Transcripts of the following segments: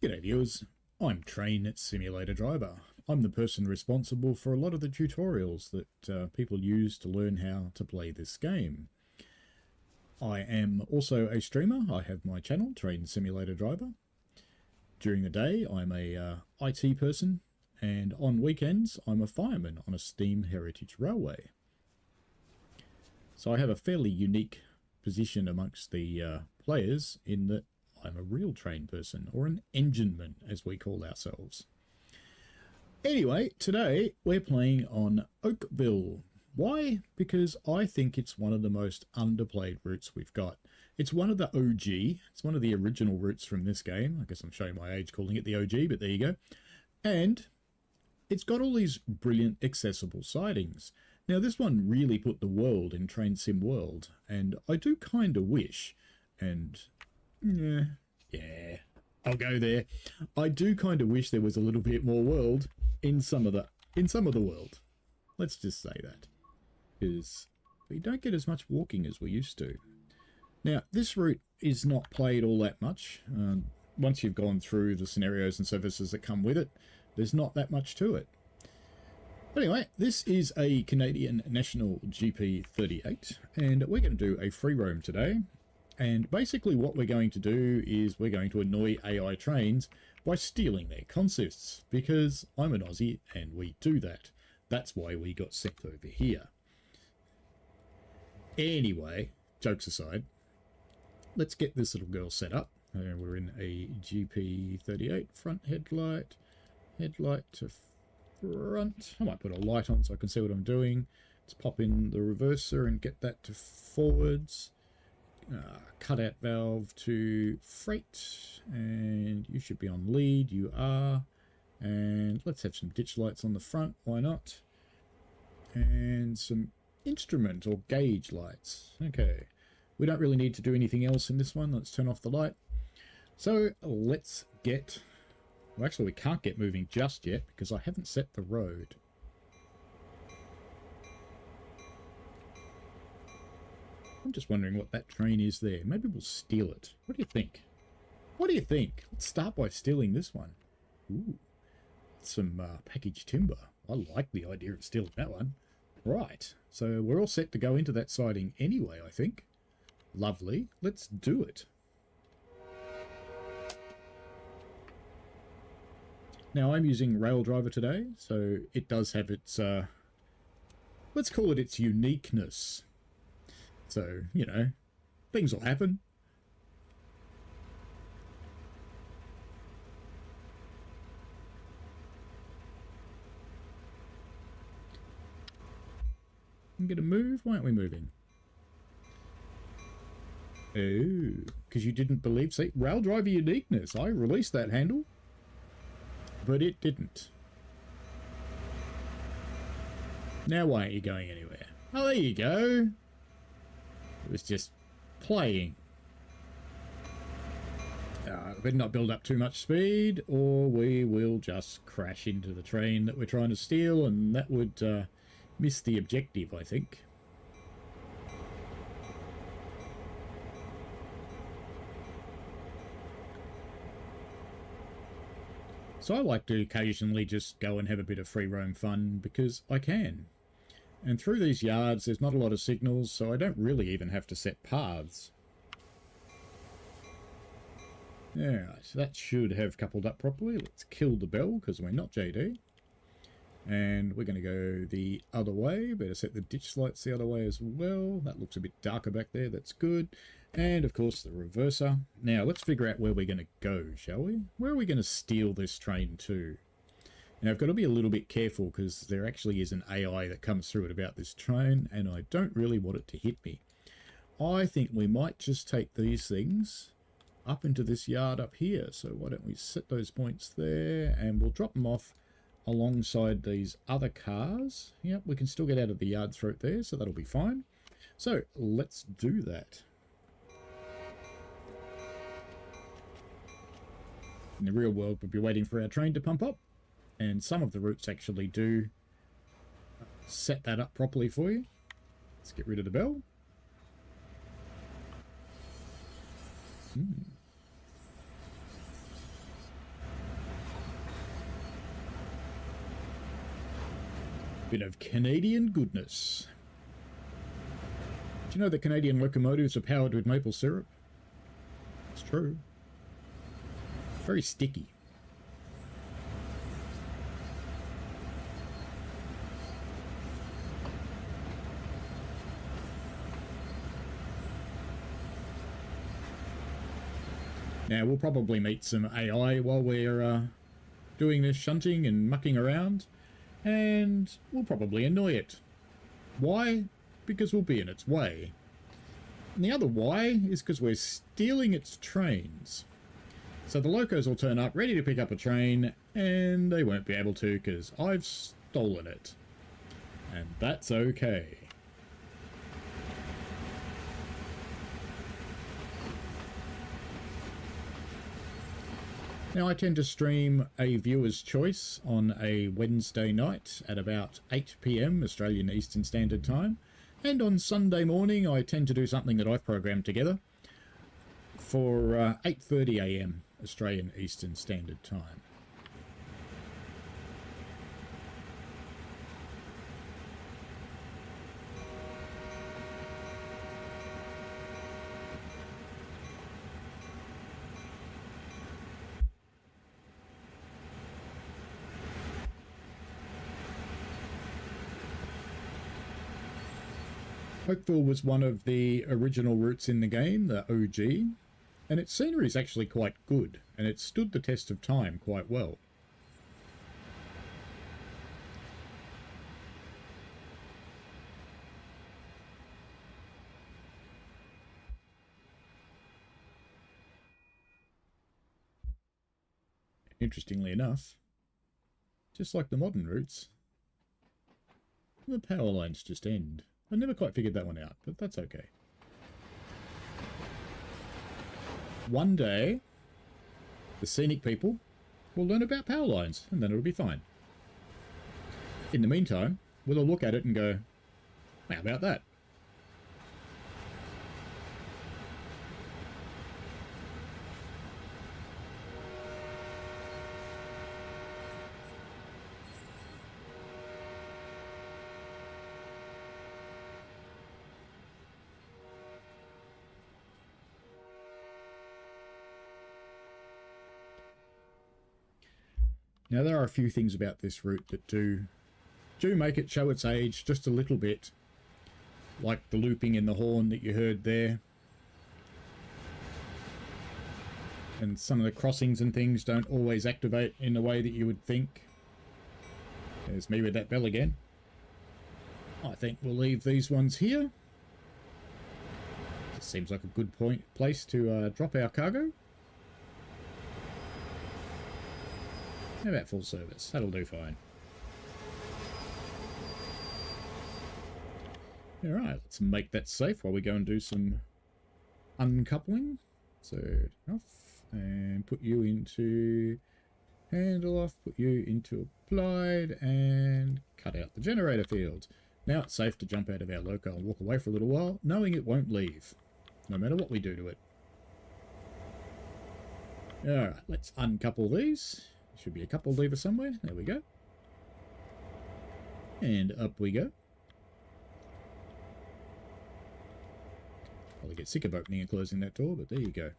G'day viewers, I'm Train Simulator Driver. I'm the person responsible for a lot of the tutorials that people use to learn how to play this game. I am also a streamer. I have my channel, Train Simulator Driver. During the day I'm a IT person, and on weekends I'm a fireman on a steam heritage railway. So I have a fairly unique position amongst the players in that I'm a real train person, or an engineman as we call ourselves. Anyway, today we're playing on Oakville. Why? Because I think it's one of the most underplayed routes we've got. It's one of the OG, it's one of the original routes from this game. I guess I'm showing my age calling it the OG, but there you go. And it's got all these brilliant accessible sidings. Now this one really put the world in Train Sim World, and I do kind of wish, and yeah, I'll go there. I do kind of wish there was a little bit more world in some of the world. Let's just say that, because we don't get as much walking as we used to. Now this route is not played all that much. Once you've gone through the scenarios and services that come with it, there's not that much to it. But anyway, this is a Canadian National GP38, and we're going to do a free roam today. And basically what we're going to do is we're going to annoy AI trains by stealing their consists, because I'm an Aussie and we do that. That's why we got sent over here. Anyway, jokes aside, let's get this little girl set up. We're in a GP38, front headlight to front. I might put a light on so I can see what I'm doing. Let's pop in the reverser and get that to forwards. Cutout valve to freight, and you should be on lead. You are. And let's have some ditch lights on the front, why not? And some instrument or gauge lights. Okay, we don't really need to do anything else in this one. Let's turn off the light. So let's get, well, actually we can't get moving just yet because I haven't set the road. I'm just wondering what that train is there. Maybe we'll steal it. What do you think? What do you think? Let's start by stealing this one. Ooh, some packaged timber. I like the idea of stealing that one. Right, so we're all set to go into that siding anyway, I think. Lovely. Let's do it. Now, I'm using Rail Driver today, so it does have its, let's call it its uniqueness. So, you know, things will happen. I'm going to move. Why aren't we moving? Oh, because you didn't believe. See, Rail Driver uniqueness. I released that handle, but it didn't. Now why aren't you going anywhere? Oh, there you go. It was just playing. Better not build up too much speed, or we will just crash into the train that we're trying to steal, and that would miss the objective, I think. So I like to occasionally just go and have a bit of free roam fun, because I can. And through these yards, there's not a lot of signals, so I don't really even have to set paths. Alright, so that should have coupled up properly. Let's kill the bell, because we're not JD. And we're going to go the other way. Better set the ditch lights the other way as well. That looks a bit darker back there. That's good. And, of course, the reverser. Now, let's figure out where we're going to go, shall we? Where are we going to steal this train to? Now, I've got to be a little bit careful because there actually is an AI that comes through at about this train, and I don't really want it to hit me. I think we might just take these things up into this yard up here. So why don't we set those points there, and we'll drop them off alongside these other cars. Yep, we can still get out of the yard throat there, so that'll be fine. So let's do that. In the real world, we'll be waiting for our train to pump up. And some of the routes actually do set that up properly for you. Let's get rid of the bell. Bit of Canadian goodness. Do you know that Canadian locomotives are powered with maple syrup? It's true. Very sticky. Now, we'll probably meet some AI while we're doing this shunting and mucking around, and we'll probably annoy it. Why? Because we'll be in its way. And the other why is because we're stealing its trains. So the locos will turn up ready to pick up a train, and they won't be able to because I've stolen it. And that's okay. Now, I tend to stream a viewer's choice on a Wednesday night at about 8 PM Australian Eastern Standard Time. And on Sunday morning, I tend to do something that I've programmed together for 8:30 AM Australian Eastern Standard Time. Oakville was one of the original routes in the game, the OG, and its scenery is actually quite good, and it stood the test of time quite well. Interestingly enough, just like the modern routes, the power lines just end. I never quite figured that one out, but that's okay. One day, the scenic people will learn about power lines, and then it'll be fine. In the meantime, we'll all look at it and go, how about that? Now, there are a few things about this route that do make it show its age just a little bit, like the looping in the horn that you heard there. And some of the crossings and things don't always activate in the way that you would think. There's me with that bell again. I think we'll leave these ones here. This seems like a good place to drop our cargo. How about full service? That'll do fine. Alright, let's make that safe while we go and do some uncoupling. So, off, and put you into handle off, put you into applied, and cut out the generator field. Now it's safe to jump out of our loco and walk away for a little while, knowing it won't leave, no matter what we do to it. Alright, let's uncouple these. Should be a couple lever somewhere. There we go. And up we go. Probably get sick of opening and closing that door, but there you go.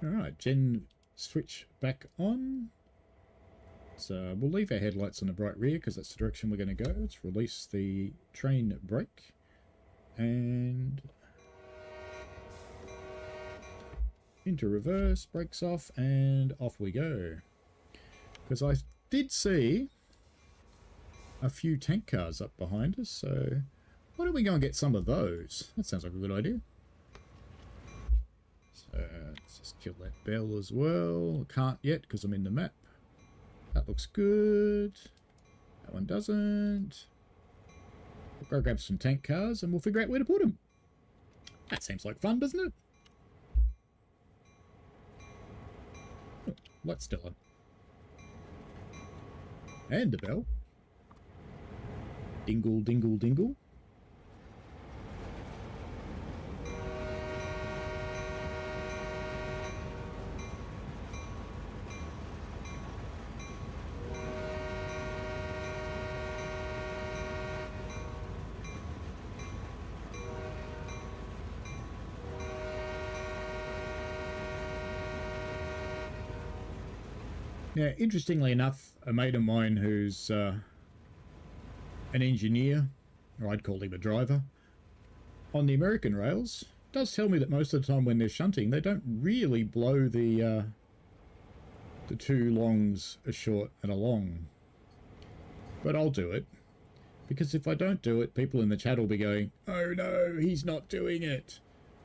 Alright, gen switch back on. So we'll leave our headlights on the bright rear because that's the direction we're going to go. Let's release the train brake. And into reverse, brakes off, and off we go. Because I did see a few tank cars up behind us, so why don't we go and get some of those? That sounds like a good idea. So let's just kill that bell as well. I can't yet because I'm in the map. That looks good. That one doesn't. We'll go grab some tank cars and we'll figure out where to put them. That seems like fun, doesn't it? Light's still on. And a bell. Dingle, dingle, dingle. Now, interestingly enough, a mate of mine who's an engineer, or I'd call him a driver, on the American rails, does tell me that most of the time when they're shunting, they don't really blow the two longs a short and a long. But I'll do it, because if I don't do it, people in the chat will be going, "Oh no, he's not doing it.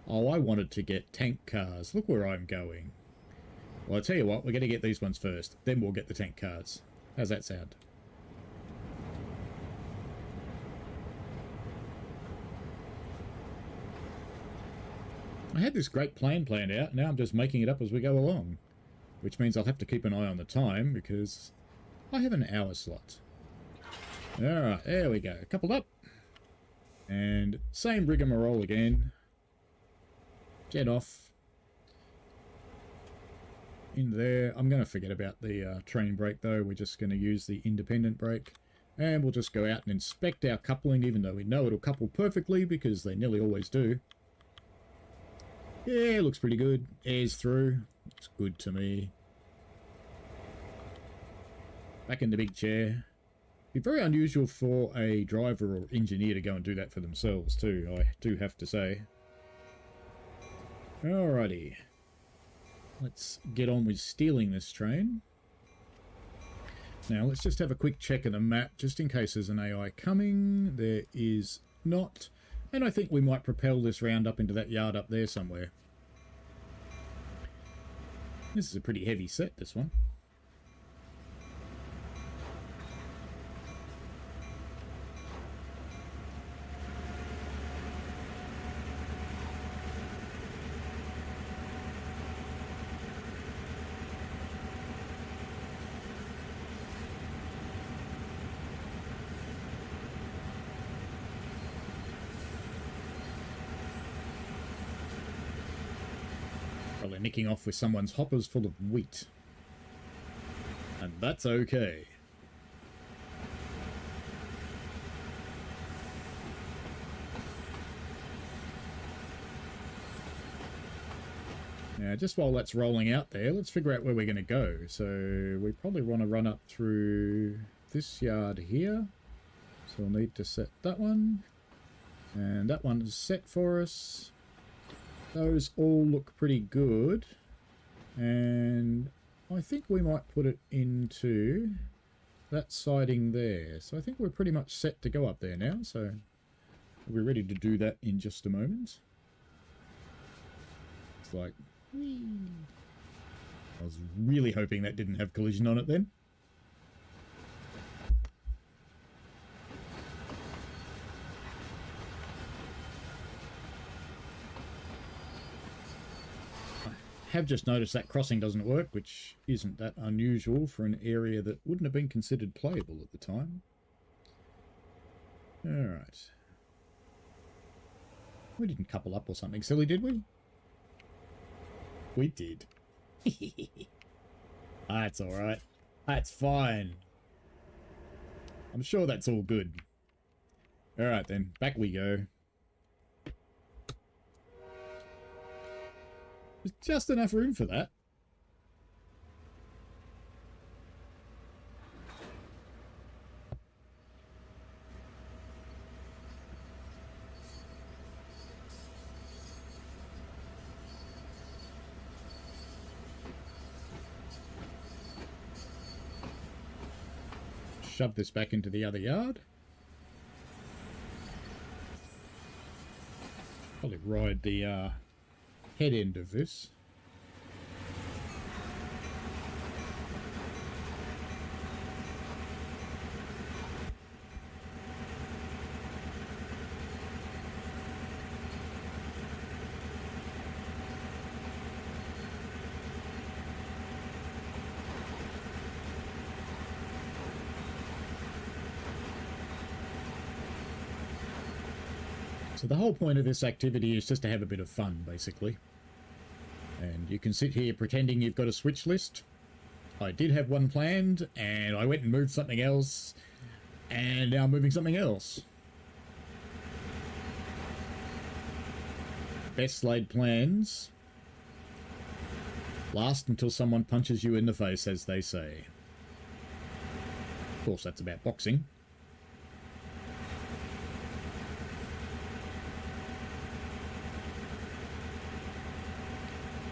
Oh, I wanted to get tank cars. Look where I'm going." Well, I'll tell you what, we're going to get these ones first, then we'll get the tank cars. How's that sound? I had this great plan planned out, now I'm just making it up as we go along. Which means I'll have to keep an eye on the time, because I have an hour slot. Alright, there we go. Coupled up. And same rigmarole again. Jet off. In there. I'm going to forget about the train brake though. We're just going to use the independent brake. And we'll just go out and inspect our coupling, even though we know it'll couple perfectly, because they nearly always do. Yeah, looks pretty good. Air's through. Looks good to me. Back in the big chair. Be very unusual for a driver or engineer to go and do that for themselves too, I do have to say. Alrighty. Let's get on with stealing this train. Now let's just have a quick check of the map, just in case there's an AI coming. There is not. And I think we might propel this round up into that yard up there somewhere. This is a pretty heavy set, this one. Probably nicking off with someone's hoppers full of wheat. And that's okay. Now, just while that's rolling out there, let's figure out where we're going to go. So we probably want to run up through this yard here. So we'll need to set that one. And that one is set for us. Those all look pretty good. And I think we might put it into that siding there. So I think we're pretty much set to go up there now. So we're ready to do that in just a moment. It's like, whee. I was really hoping that didn't have collision on it then. Have just noticed that crossing doesn't work, which isn't that unusual for an area that wouldn't have been considered playable at the time. Alright. We didn't couple up or something silly, did we? We did. That's alright. That's fine. I'm sure that's all good. Alright then, back we go. There's just enough room for that. Shove this back into the other yard. Probably ride the head end of this. So the whole point of this activity is just to have a bit of fun, basically. And you can sit here pretending you've got a switch list. I did have one planned, and I went and moved something else, and now I'm moving something else. Best laid plans Last until someone punches you in the face, as they say. Of course, that's about boxing.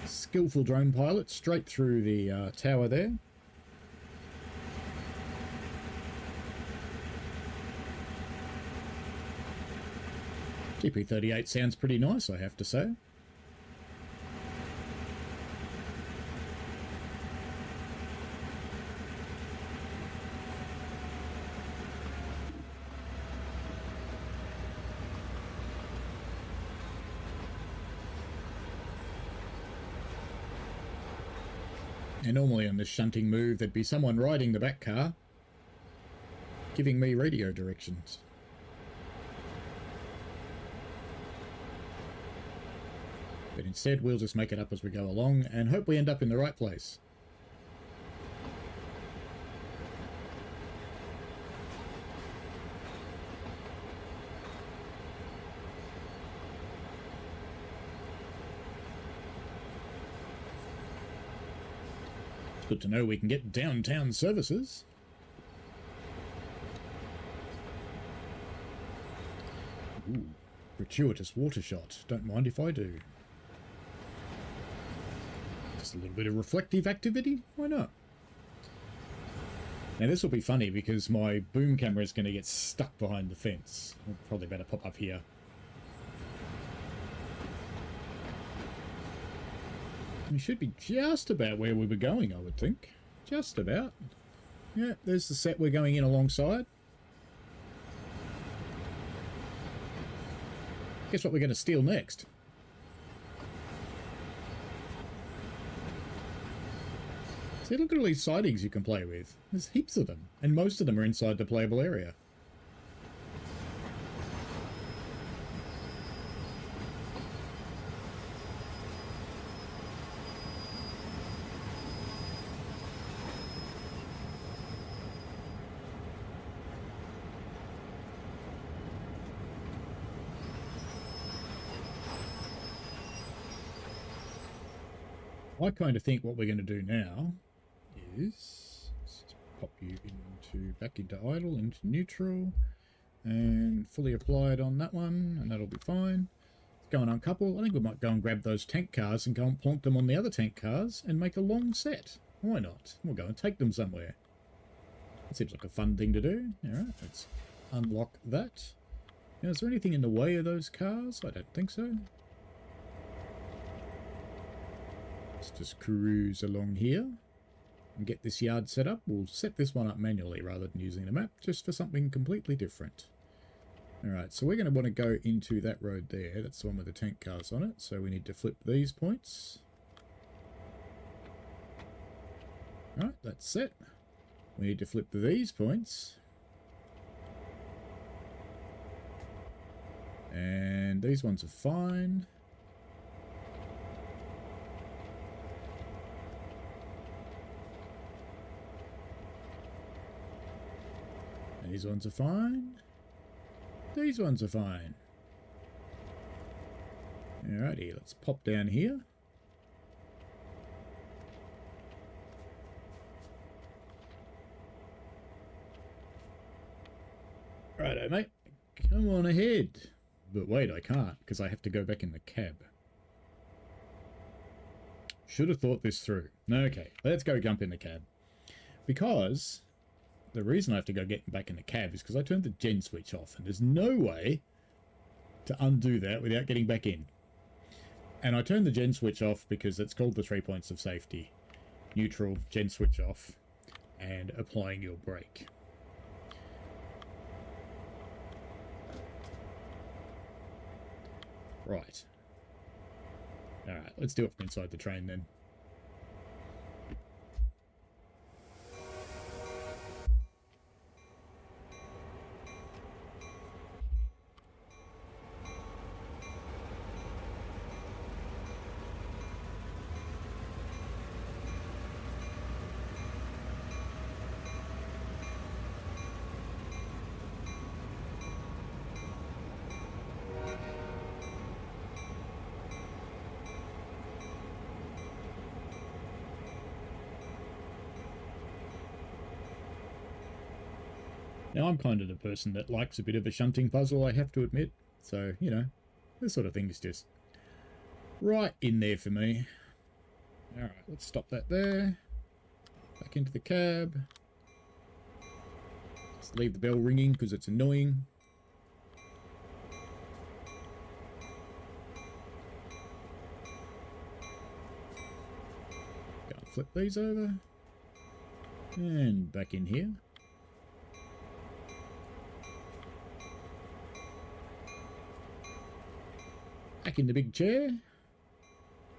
Skillful drone pilot straight through the tower there. GP38 sounds pretty nice, I have to say. And normally on this shunting move, there'd be someone riding the back car, giving me radio directions. But instead, we'll just make it up as we go along and hope we end up in the right place. Good to know we can get downtown services. Ooh, gratuitous water shot. Don't mind if I do. Just a little bit of reflective activity. Why not? Now this will be funny because my boom camera is going to get stuck behind the fence. I'll probably better pop up here. We should be just about where we were going, I would think. Just about. Yeah, there's the set we're going in alongside. Guess what we're going to steal next? See, look at all these sidings you can play with. There's heaps of them, and most of them are inside the playable area. I kind of think what we're going to do now is let's pop you back into idle, into neutral, and fully applied on that one, and that'll be fine. Let's go and uncouple. I think we might go and grab those tank cars and go and plonk them on the other tank cars and make a long set. Why not? We'll go and take them somewhere. That seems like a fun thing to do. Alright, let's unlock that. Now, is there anything in the way of those cars? I don't think so. Let's just cruise along here and get this yard set up. We'll set this one up manually rather than using the map, just for something completely different. Alright, so we're going to want to go into that road there. That's the one with the tank cars on it. So we need to flip these points. Alright, that's set. We need to flip these points. And these ones are fine. These ones are fine. These ones are fine. Alrighty, let's pop down here. Righto, mate. Come on ahead. But wait, I can't, because I have to go back in the cab. Should have thought this through. Okay, let's go jump in the cab. Because the reason I have to go get back in the cab is because I turned the gen switch off, and there's no way to undo that without getting back in. And I turned the gen switch off because it's called the 3 points of safety. Neutral, gen switch off, and applying your brake. Right. Alright, let's do it from inside the train then. Now, I'm kind of the person that likes a bit of a shunting puzzle, I have to admit. So, you know, this sort of thing is just right in there for me. Alright, let's stop that there. Back into the cab. Just leave the bell ringing because it's annoying. Gotta flip these over. And back in here. Back in the big chair.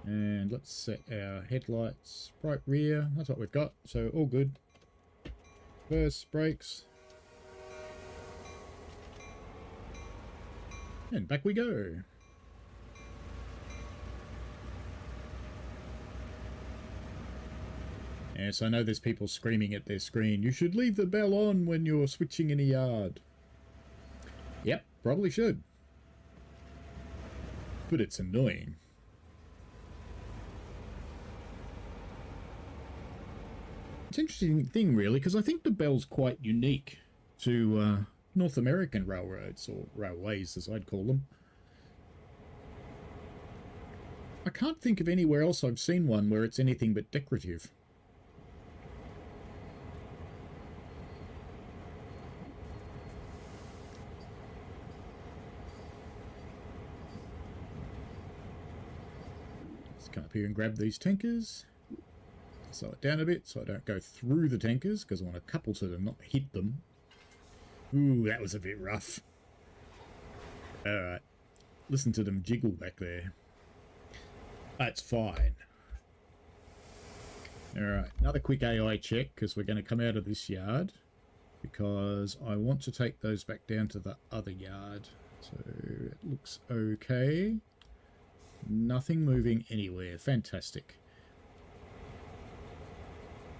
And let's set our headlights bright rear. That's what we've got. So all good. Reverse, brakes. And back we go. Yes, I know there's people screaming at their screen. You should leave the bell on when you're switching in a yard. Yep, probably should. But it's annoying. It's an interesting thing, really, because I think the bell's quite unique to North American railroads, or railways as I'd call them. I can't think of anywhere else I've seen one where it's anything but decorative. Let's come up here and grab these tankers. Slow it down a bit so I don't go through the tankers because I want to couple to them, not hit them. Ooh, that was a bit rough. Alright. Listen to them jiggle back there. That's fine. Alright, another quick AI check because we're going to come out of this yard because I want to take those back down to the other yard. So it looks okay. Nothing moving anywhere. Fantastic.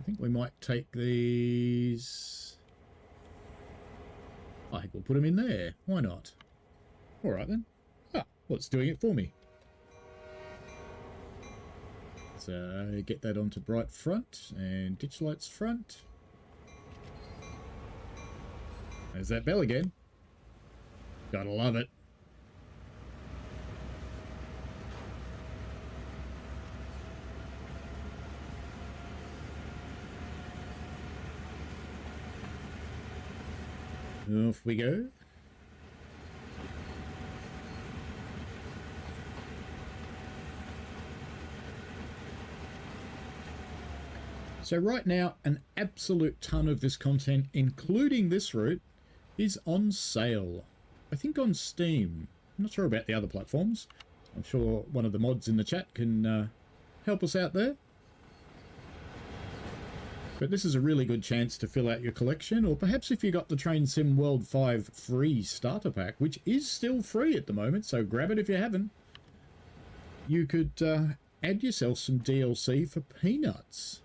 I think we might take these. I think we'll put them in there. Why not? All right then. Ah, well, it's doing it for me. So get that onto bright front and ditch lights front. There's that bell again. Gotta love it. Off we go. So right now, an absolute ton of this content, including this route, is on sale. I think on Steam. I'm not sure about the other platforms. I'm sure one of the mods in the chat can help us out there. But this is a really good chance to fill out your collection, or perhaps if you got the Train Sim World 5 free starter pack, which is still free at the moment, so grab it if you haven't. You could add yourself some DLC for peanuts.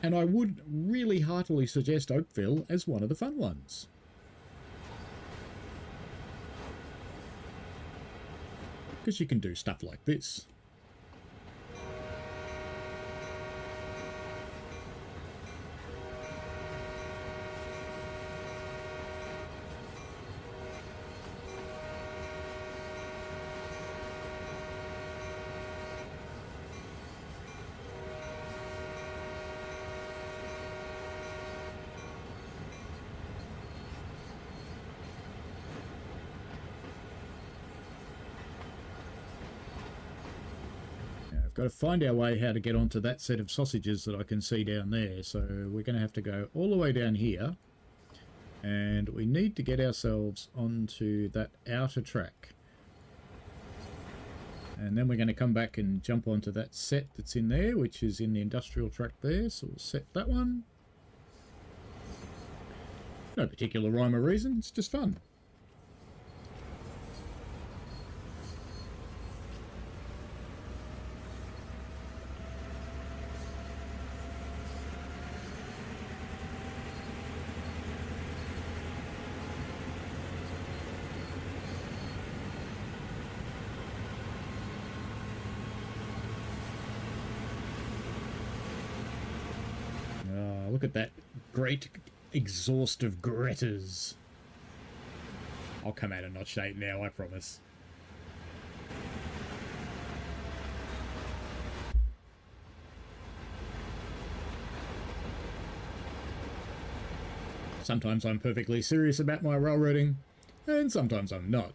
And I would really heartily suggest Oakville as one of the fun ones. Because you can do stuff like this. Got to find our way how to get onto that set of sausages that I can see down there. So we're going to have to go all the way down here. And we need to get ourselves onto that outer track. And then we're going to come back and jump onto that set that's in there, which is in the industrial track there. So we'll set that one. No particular rhyme or reason, it's just fun. Look at that great exhaustive Gretas. I'll come out a notch 8 now, I promise. Sometimes I'm perfectly serious about my railroading, and sometimes I'm not.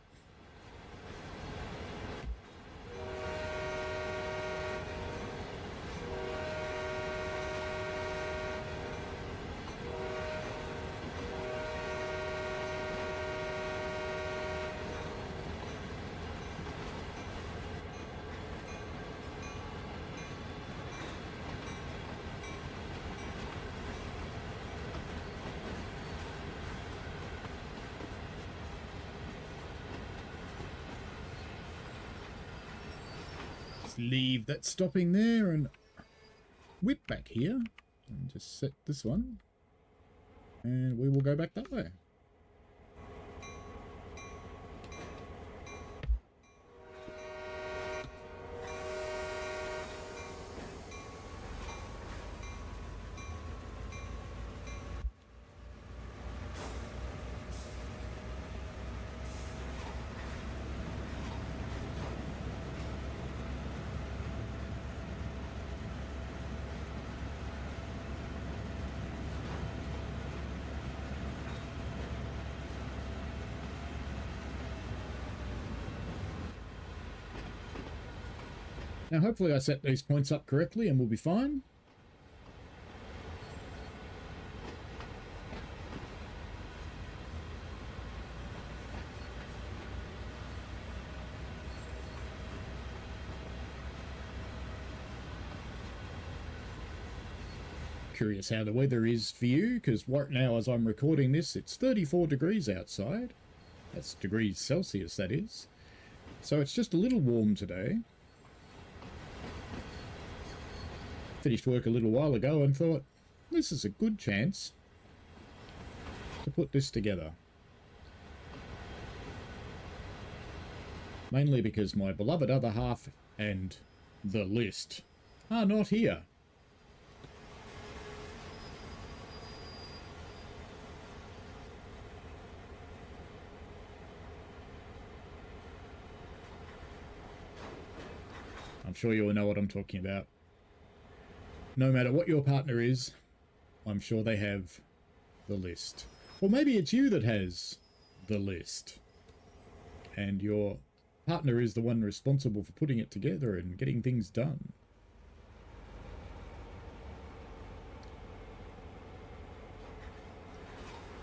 Leave that stopping there and whip back here and just set this one, and we will go back that way. Now hopefully I set these points up correctly and we'll be fine. Curious how the weather is for you, because right now as I'm recording this it's 34 degrees outside. That's degrees Celsius, that is. So it's just a little warm today. Finished work a little while ago and thought, this is a good chance to put this together. Mainly because my beloved other half and the list are not here. I'm sure you all know what I'm talking about. No matter what your partner is, I'm sure they have the list. Or maybe it's you that has the list, and your partner is the one responsible for putting it together and getting things done.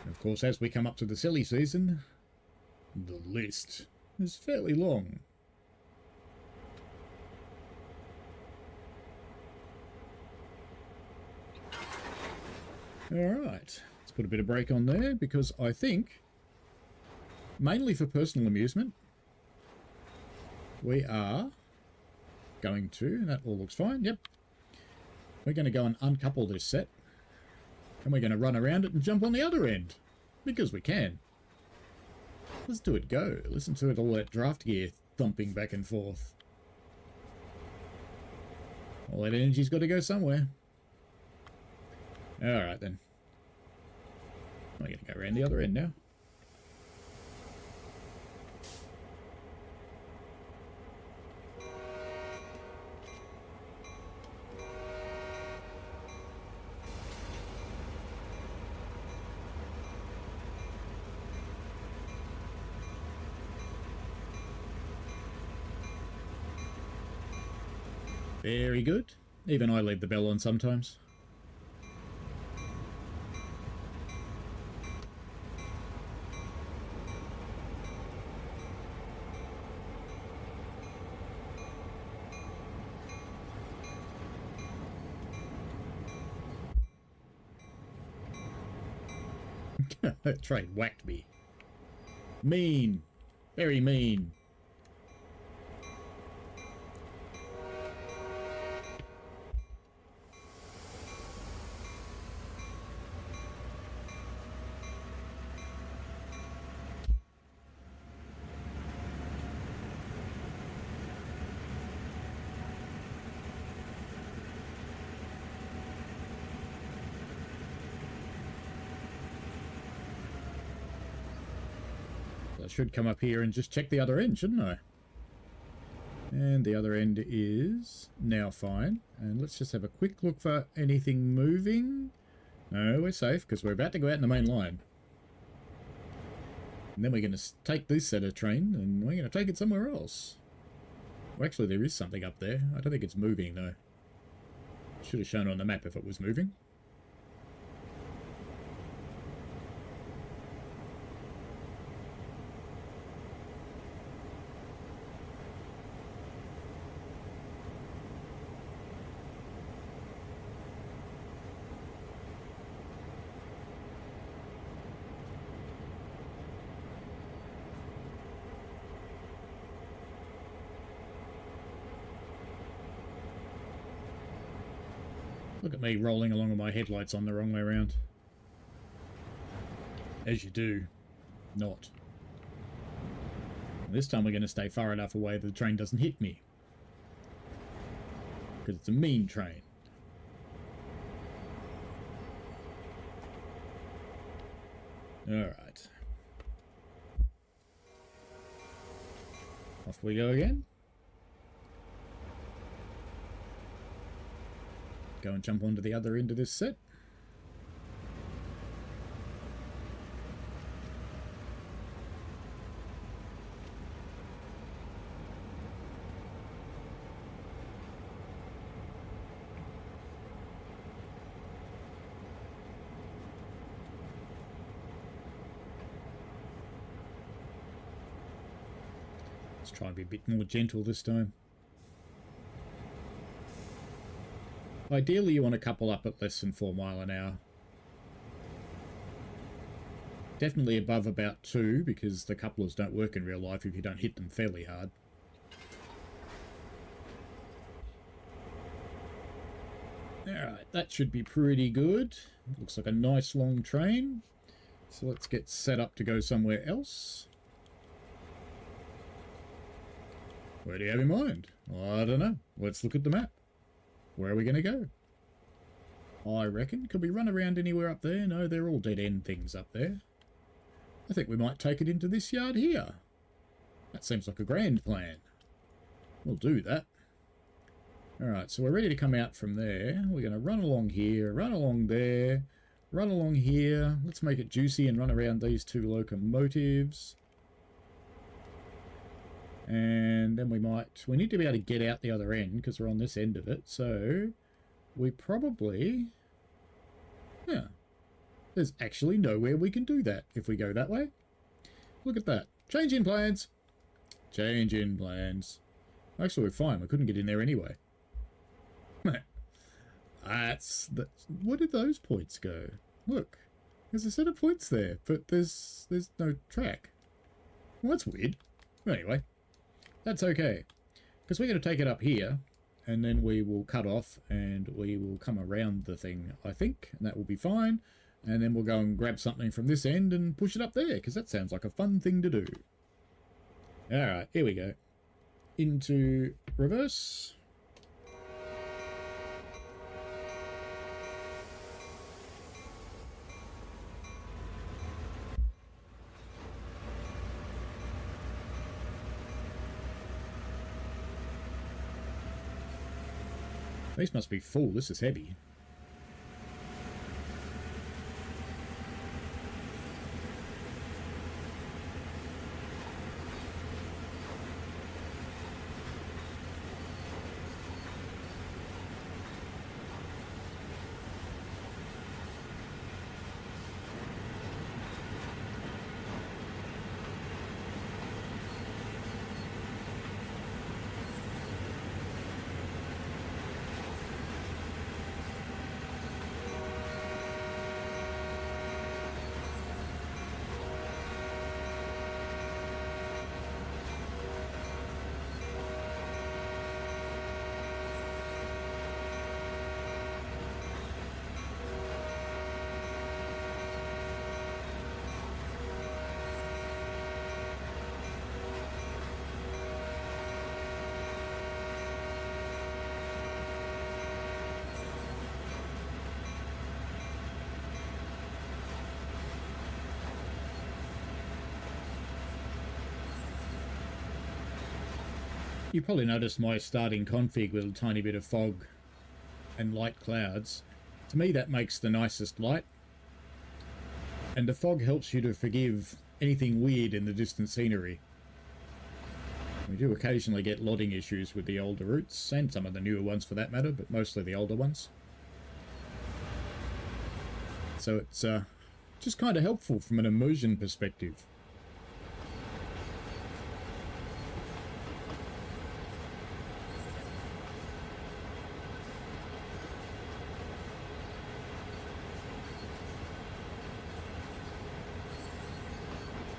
Of course, as we come up to the Selly season, the list is fairly long. Alright, let's put a bit of brake on there, because I think, mainly for personal amusement, we are going to, that all looks fine, yep, we're going to go and uncouple this set, and we're going to run around it and jump on the other end, because we can. Let's do it go. Listen to it, all that draft gear thumping back and forth. All that energy's got to go somewhere. Alright then. I'm going to go around the other end now. Very good. Even I leave the bell on sometimes. That train whacked me. Mean. Very mean. should come up here and just check the other end, shouldn't I? And the other end is now fine. And let's just have a quick look for anything moving. No, we're safe because we're about to go out in the main line. And then we're going to take this set of train and we're going to take it somewhere else. Well, actually, there is something up there. I don't think it's moving, though. Should have shown on the map if it was moving. Look at me rolling along with my headlights on the wrong way around. As you do. Not. This time we're going to stay far enough away that the train doesn't hit me. Because it's a mean train. Alright. Off we go again. Go and jump onto the other end of this set. Let's try and be a bit more gentle this time. Ideally, you want to couple up at less than 4 miles an hour. Definitely above about 2, because the couplers don't work in real life if you don't hit them fairly hard. Alright, that should be pretty good. Looks like a nice long train. So let's get set up to go somewhere else. Where do you have in mind? I don't know. Let's look at the map. Where are we going to go? I reckon. Could we run around anywhere up there? No, they're all dead-end things up there. I think we might take it into this yard here. That seems like a grand plan. We'll do that. Alright, so we're ready to come out from there. We're going to run along here, run along there, run along here. Let's make it juicy and run around these 2 locomotives. And then we need to be able to get out the other end because we're on this end of it. So we probably, yeah, there's actually nowhere we can do that if we go that way. Look at that. Change in plans. Change in plans. Actually, we're fine. We couldn't get in there anyway. Where did those points go? Look, there's a set of points there, but there's no track. Well, that's weird. Anyway. That's okay, because we're going to take it up here, and then we will cut off, and we will come around the thing, I think, and that will be fine, and then we'll go and grab something from this end and push it up there, because that sounds like a fun thing to do. Alright, here we go. Into reverse. These must be full. This is heavy. You probably noticed my starting config with a tiny bit of fog and light clouds. To me, that makes the nicest light. And the fog helps you to forgive anything weird in the distant scenery. We do occasionally get lotting issues with the older routes, and some of the newer ones for that matter, but mostly the older ones. So it's just kind of helpful from an immersion perspective.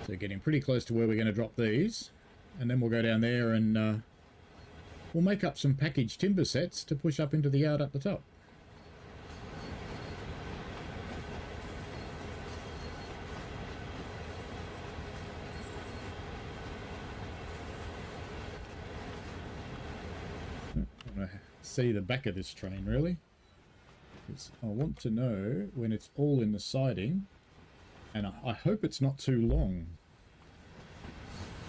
So getting pretty close to where we're going to drop these. And then we'll go down there and we'll make up some packaged timber sets to push up into the yard up the top. I want to see the back of this train, really. Because I want to know when it's all in the siding. And I hope it's not too long,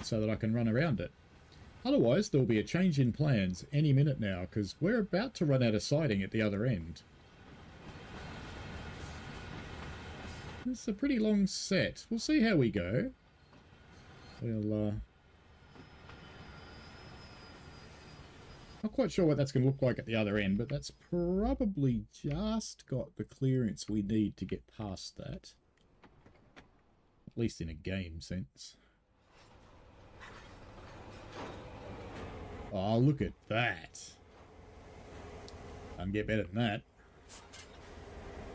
so that I can run around it. Otherwise, there'll be a change in plans any minute now, because we're about to run out of siding at the other end. It's a pretty long set. We'll see how we go. We'll, not quite sure what that's going to look like at the other end, but that's probably just got the clearance we need to get past that. At least in a game sense. Oh, look at that. Can't get better than that.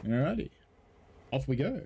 Alrighty. Off we go.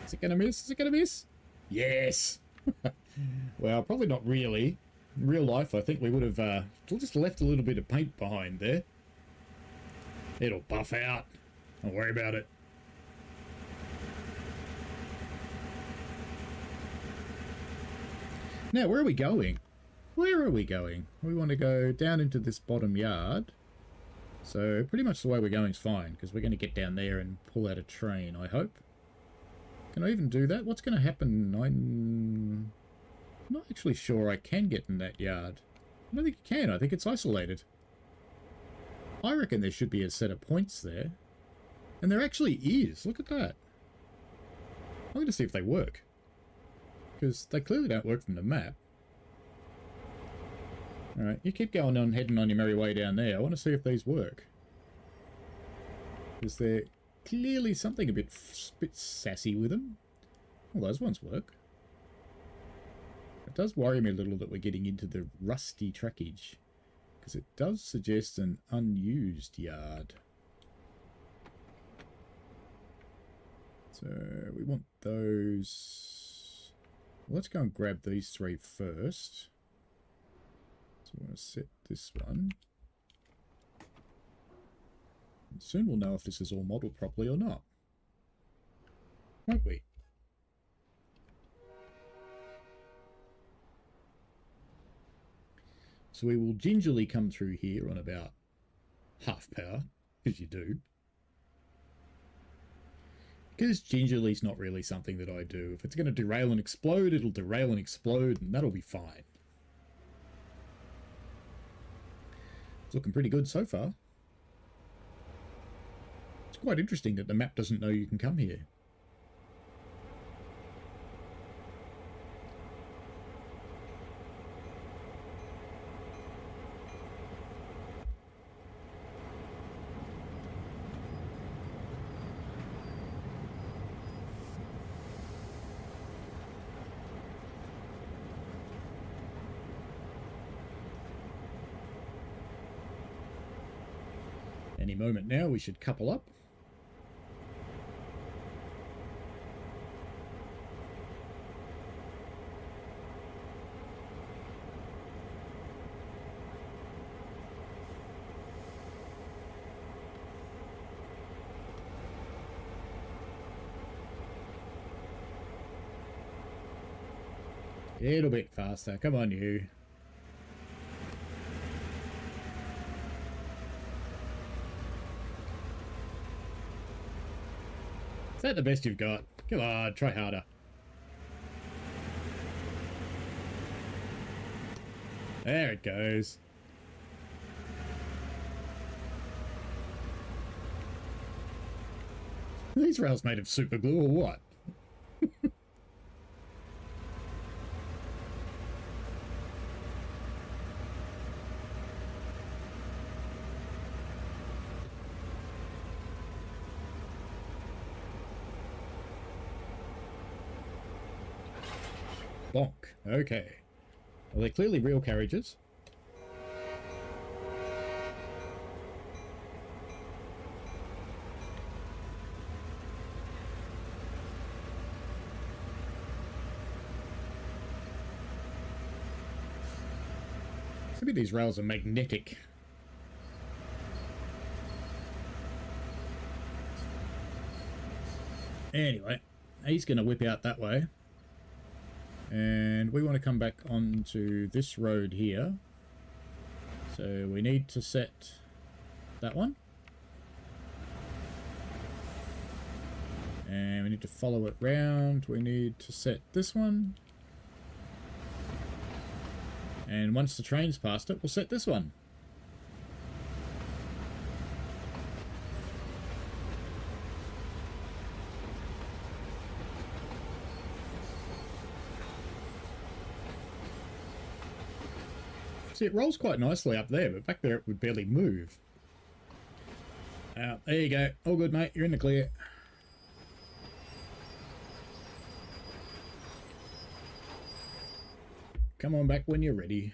Is it gonna miss? Is it gonna miss? Yes! Well, probably not really. In real life, I think we would have just left a little bit of paint behind there. It'll buff out. Don't worry about it. Now, where are we going? Where are we going? We want to go down into this bottom yard. So pretty much the way we're going is fine, because we're going to get down there and pull out a train, I hope. Can I even do that? What's going to happen? I'm not actually sure I can get in that yard. I don't think you can. I think it's isolated. I reckon there should be a set of points there. And there actually is. Look at that. I'm going to see if they work. Because they clearly don't work from the map. Alright, you keep going on, heading on your merry way down there. I want to see if these work. Is there clearly something a bit sassy with them? Well, those ones work. It does worry me a little that we're getting into the rusty trackage, because it does suggest an unused yard. So we want those. Well, let's go and grab these three first. So I want to set this one. And soon we'll know if this is all modelled properly or not. Won't we? So we will gingerly come through here on about half power, because you do. Because gingerly's not really something that I do. If it's going to derail and explode, it'll derail and explode, and that'll be fine. It's looking pretty good so far. It's quite interesting that the map doesn't know you can come here. Any moment now we should couple up. A little bit faster. Come on, you. Is that the best you've got? Come on, try harder. There it goes. Are these rails made of super glue or what? Bonk. Okay. Well, they're clearly real carriages. Maybe these rails are magnetic. Anyway, he's going to whip out that way. And we want to come back onto this road here. So we need to set that one. And we need to follow it round. We need to set this one. And once the train's past it, we'll set this one. See, it rolls quite nicely up there, but back there it would barely move. There you go. All good, mate. You're in the clear. Come on back when you're ready.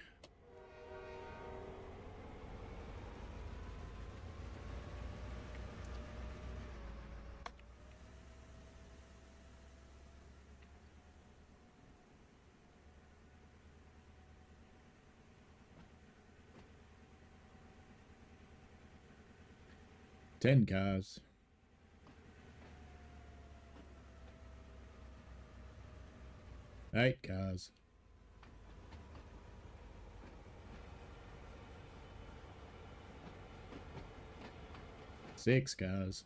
Ten cars. Eight cars. Six cars.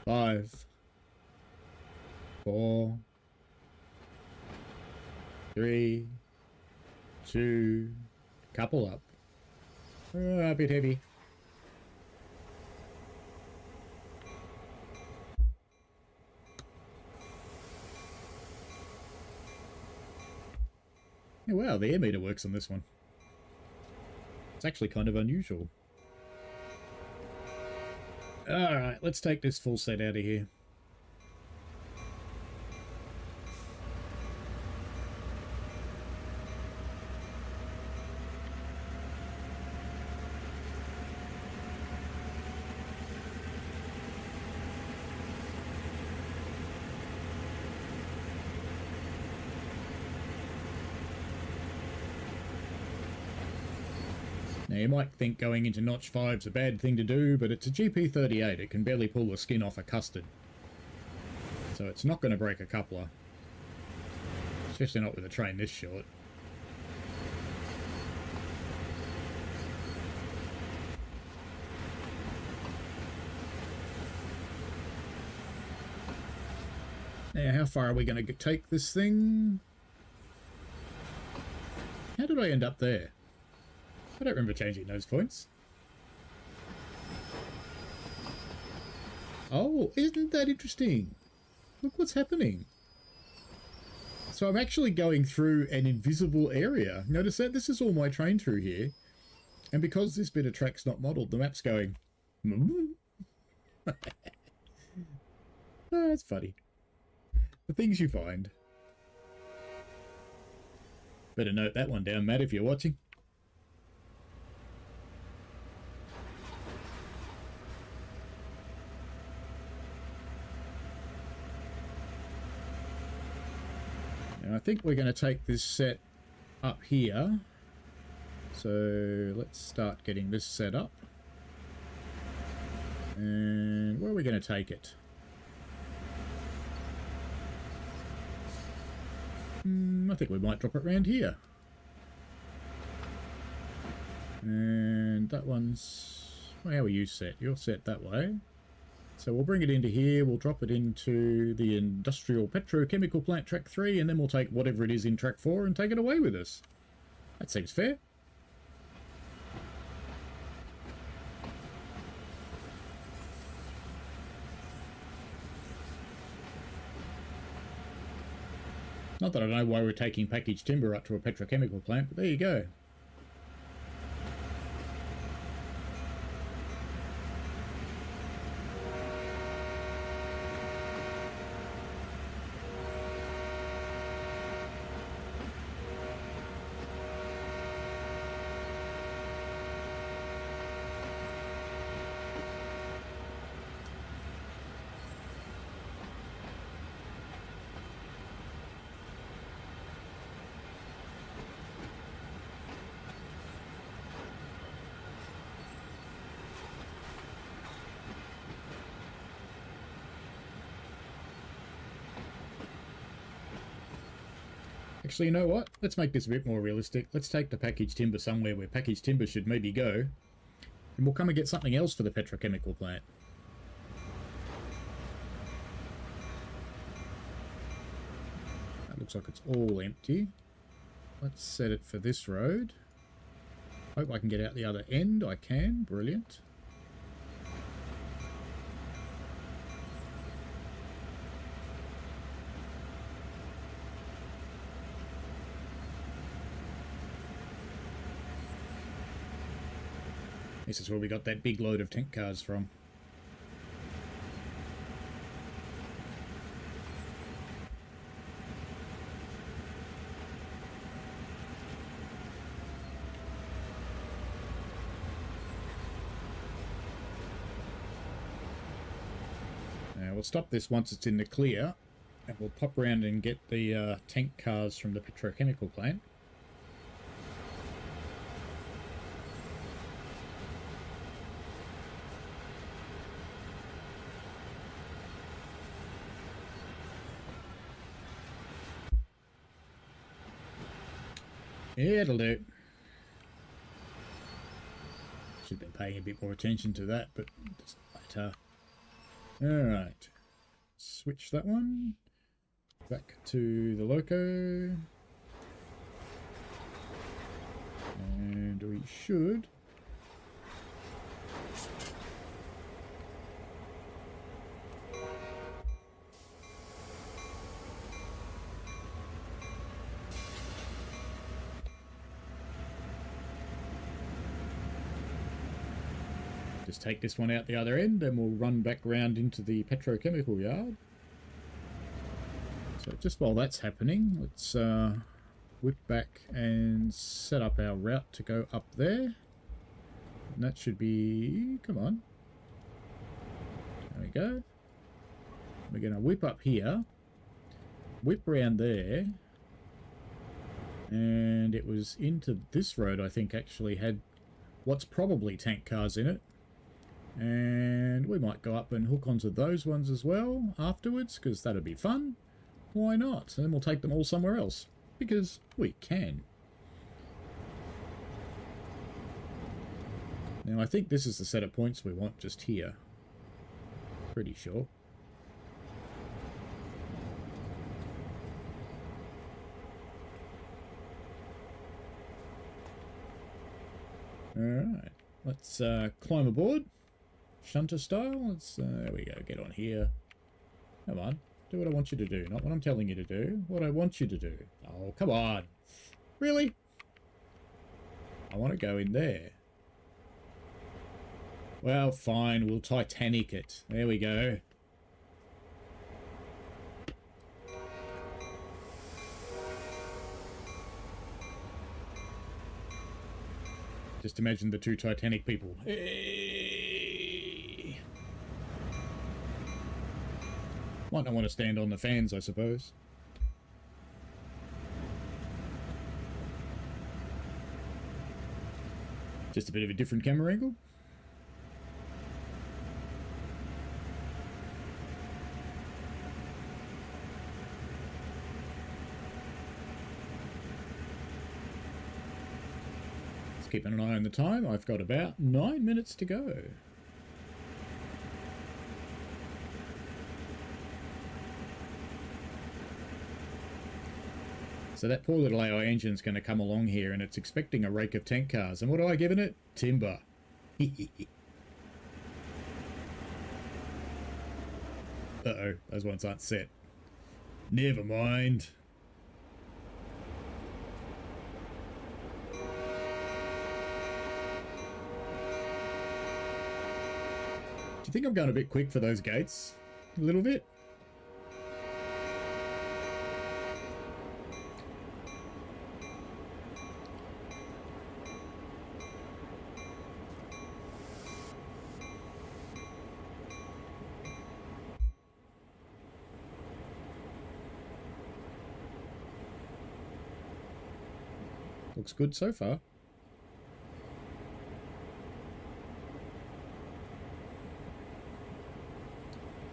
Five. Four. Three. Two. Couple up. A bit heavy. Oh, wow, the air meter works on this one. It's actually kind of unusual. Alright, let's take this full set out of here. Now, you might think going into Notch 5's a bad thing to do, but it's a GP38. It can barely pull the skin off a custard. So it's not going to break a coupler. Especially not with a train this short. Now, how far are we going to take this thing? How did I end up there? I don't remember changing those points. Oh, isn't that interesting? Look what's happening. So I'm actually going through an invisible area. Notice that this is all my train through here. And because this bit of track's not modelled, the map's going... Oh, that's funny. The things you find. Better note that one down, Matt, if you're watching. think we're going to take this set up here. So let's start getting this set up. And where are we going to take it? I think we might drop it around here. And that one's... Well, how are you set? You're set that way. So we'll bring it into here, we'll drop it into the Industrial Petrochemical Plant Track 3, and then we'll take whatever it is in Track 4 and take it away with us. That seems fair. Not that I know why we're taking packaged timber up to a petrochemical plant, but there you go. Actually, you know what? Let's make this a bit more realistic. Let's take the packaged timber somewhere where packaged timber should maybe go. And we'll come and get something else for the petrochemical plant. That looks like it's all empty. Let's set it for this road. Hope I can get out the other end. I can. Brilliant. This is where we got that big load of tank cars from. Now we'll stop this once it's in the clear, and we'll pop around and get the tank cars from the petrochemical plant. Yeah, it'll do. Should have been paying a bit more attention to that, but it doesn't matter. Alright. Switch that one. Back to the loco. And we should... just take this one out the other end, and we'll run back round into the petrochemical yard. So just while that's happening, let's whip back and set up our route to go up there. And that should be... come on. There we go. We're going to whip up here, whip round there, and it was into this road, I think, actually had what's probably tank cars in it. And we might go up and hook onto those ones as well afterwards, because that'd be fun. Why not? And then we'll take them all somewhere else, because we can. Now I think this is the set of points we want just here. Pretty sure. Alright, let's climb aboard. Shunter style. Let's, there we go, get on here. Come on, do what I want you to do, not what I'm telling you to do, what I want you to do. Oh, come on. Really? I want to go in there. Well, fine, we'll Titanic it. There we go. Just imagine the two Titanic people. Hey. Might not want to stand on the fans, I suppose. Just a bit of a different camera angle. Just keeping an eye on the time. I've got about 9 minutes to go. So that poor little AI engine's going to come along here and it's expecting a rake of tank cars. And what do I give it? Timber. Uh-oh, those ones aren't set. Never mind. Do you think I'm going a bit quick for those gates? A little bit? Looks good so far.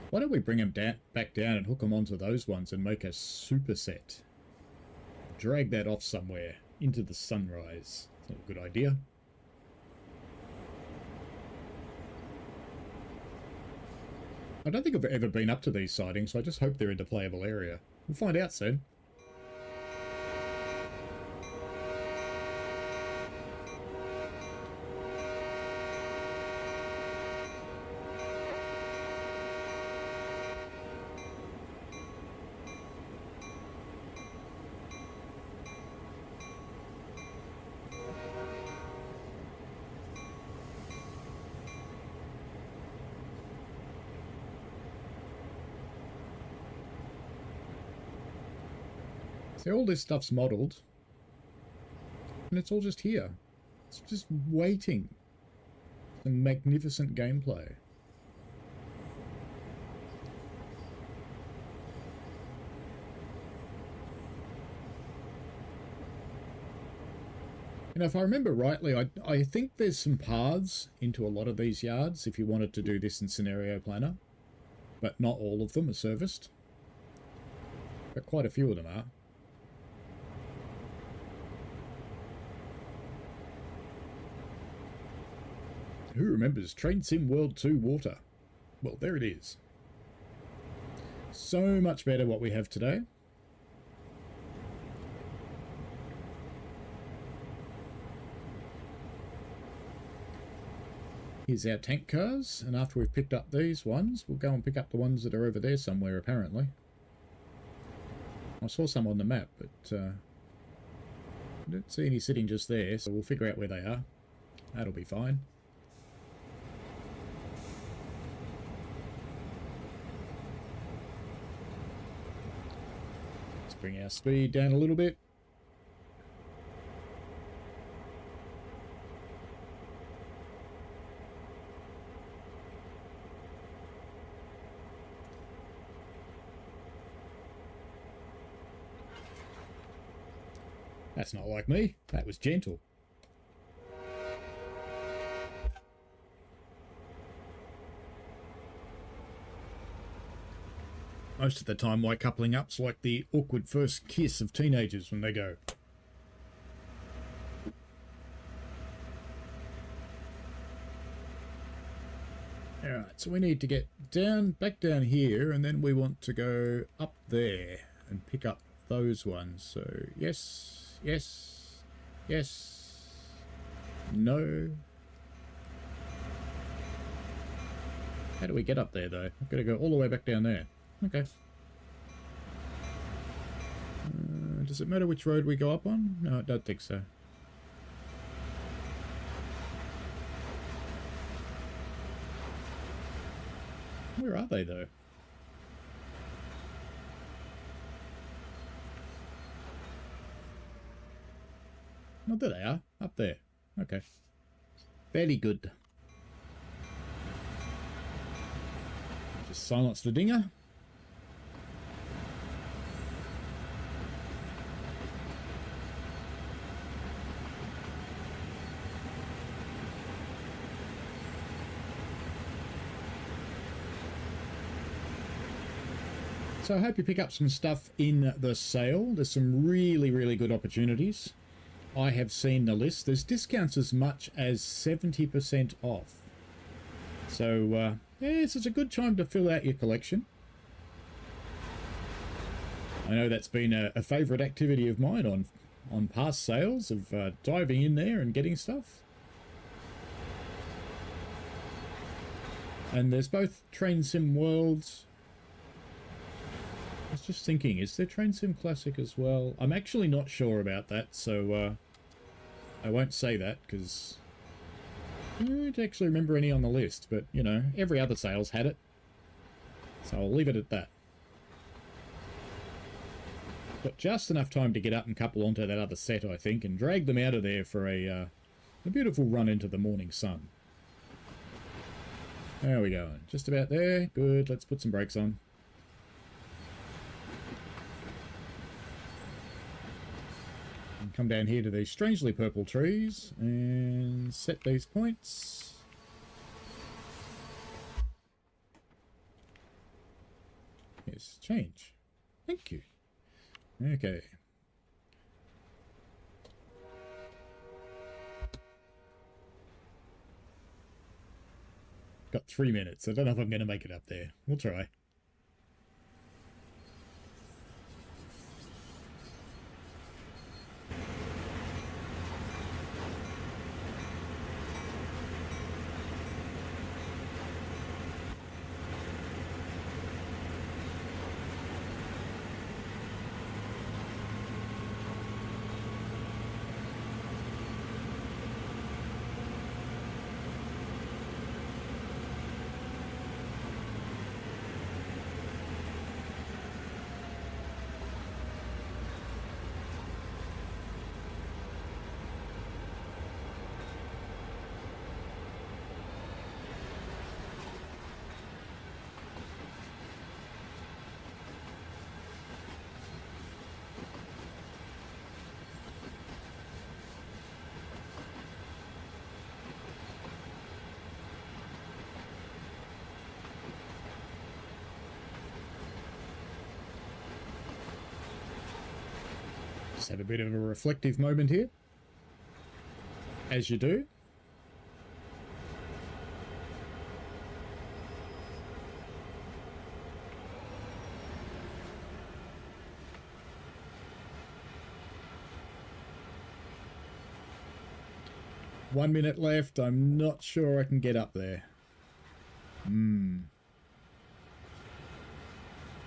Why don't we bring them back down and hook them onto those ones and make a superset? Drag that off somewhere into the sunrise. That's not a good idea. I don't think I've ever been up to these sightings, so I just hope they're in the playable area. We'll find out soon. See, all this stuff's modelled, and it's all just here. It's just waiting. Some magnificent gameplay. You know, if I remember rightly, I think there's some paths into a lot of these yards if you wanted to do this in Scenario Planner, but not all of them are serviced. But quite a few of them are. Who remembers Train Sim World 2 Water? Well, there it is. So much better what we have today. Here's our tank cars, and after we've picked up these ones, we'll go and pick up the ones that are over there somewhere, apparently. I saw some on the map, but I don't see any sitting just there, so we'll figure out where they are. That'll be fine. Bring our speed down a little bit. That's not like me. That was gentle. Most of the time, my coupling up's like the awkward first kiss of teenagers when they go. Alright, so we need to get back down here, and then we want to go up there and pick up those ones. So, yes, yes, yes, no. How do we get up there, though? I've got to go all the way back down there. Okay. Does it matter which road we go up on? No, I don't think so. Where are they, though? Oh, there they are. Up there. Okay. Very good. Just silence the dinger. So I hope you pick up some stuff in the sale. There's some really, really good opportunities. I have seen the list. There's discounts as much as 70% off. So, yes, it's a good time to fill out your collection. I know that's been a favourite activity of mine on past sales, of diving in there and getting stuff. And there's both Train Sim Worlds. I was just thinking, is there Train Sim Classic as well? I'm actually not sure about that, so I won't say that, because I don't actually remember any on the list, but, you know, every other sales had it. So I'll leave it at that. Got just enough time to get up and couple onto that other set, I think, and drag them out of there for a beautiful run into the morning sun. There we go. Just about there. Good. Let's put some brakes on. And come down here to these strangely purple trees and set these points. Yes, change. Thank you. Okay. Got 3 minutes. I don't know if I'm going to make it up there. We'll try. Just have a bit of a reflective moment here, as you do. One minute left. I'm not sure I can get up there.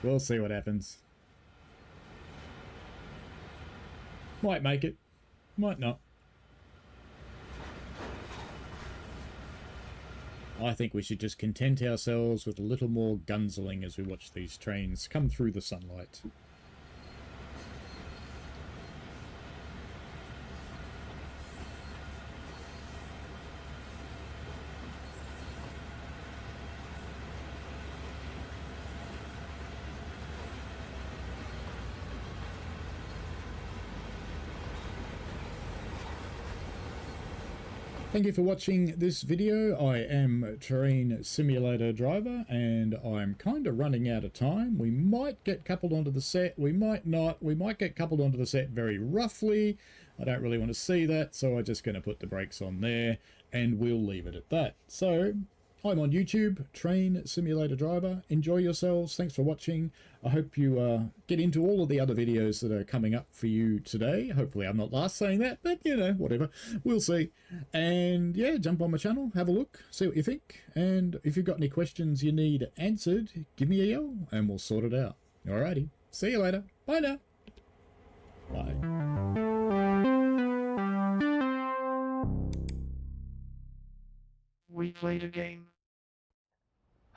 We'll see what happens. Might make it, might not. I think we should just content ourselves with a little more gunsling as we watch these trains come through the sunlight. Thank you for watching this video. I am Train Simulator Driver and I'm kind of running out of time. We might get coupled onto the set, we might not. We might get coupled onto the set very roughly. I don't really want to see that, so I'm just going to put the brakes on there and we'll leave it at that. So I'm on YouTube, Train Simulator Driver. Enjoy yourselves. Thanks for watching. I hope you get into all of the other videos that are coming up for you today. Hopefully I'm not last saying that, but you know, whatever. We'll see. And yeah, jump on my channel, have a look, see what you think. And if you've got any questions you need answered, give me a yell and we'll sort it out. Alrighty. See you later. Bye now. Bye. We played a game.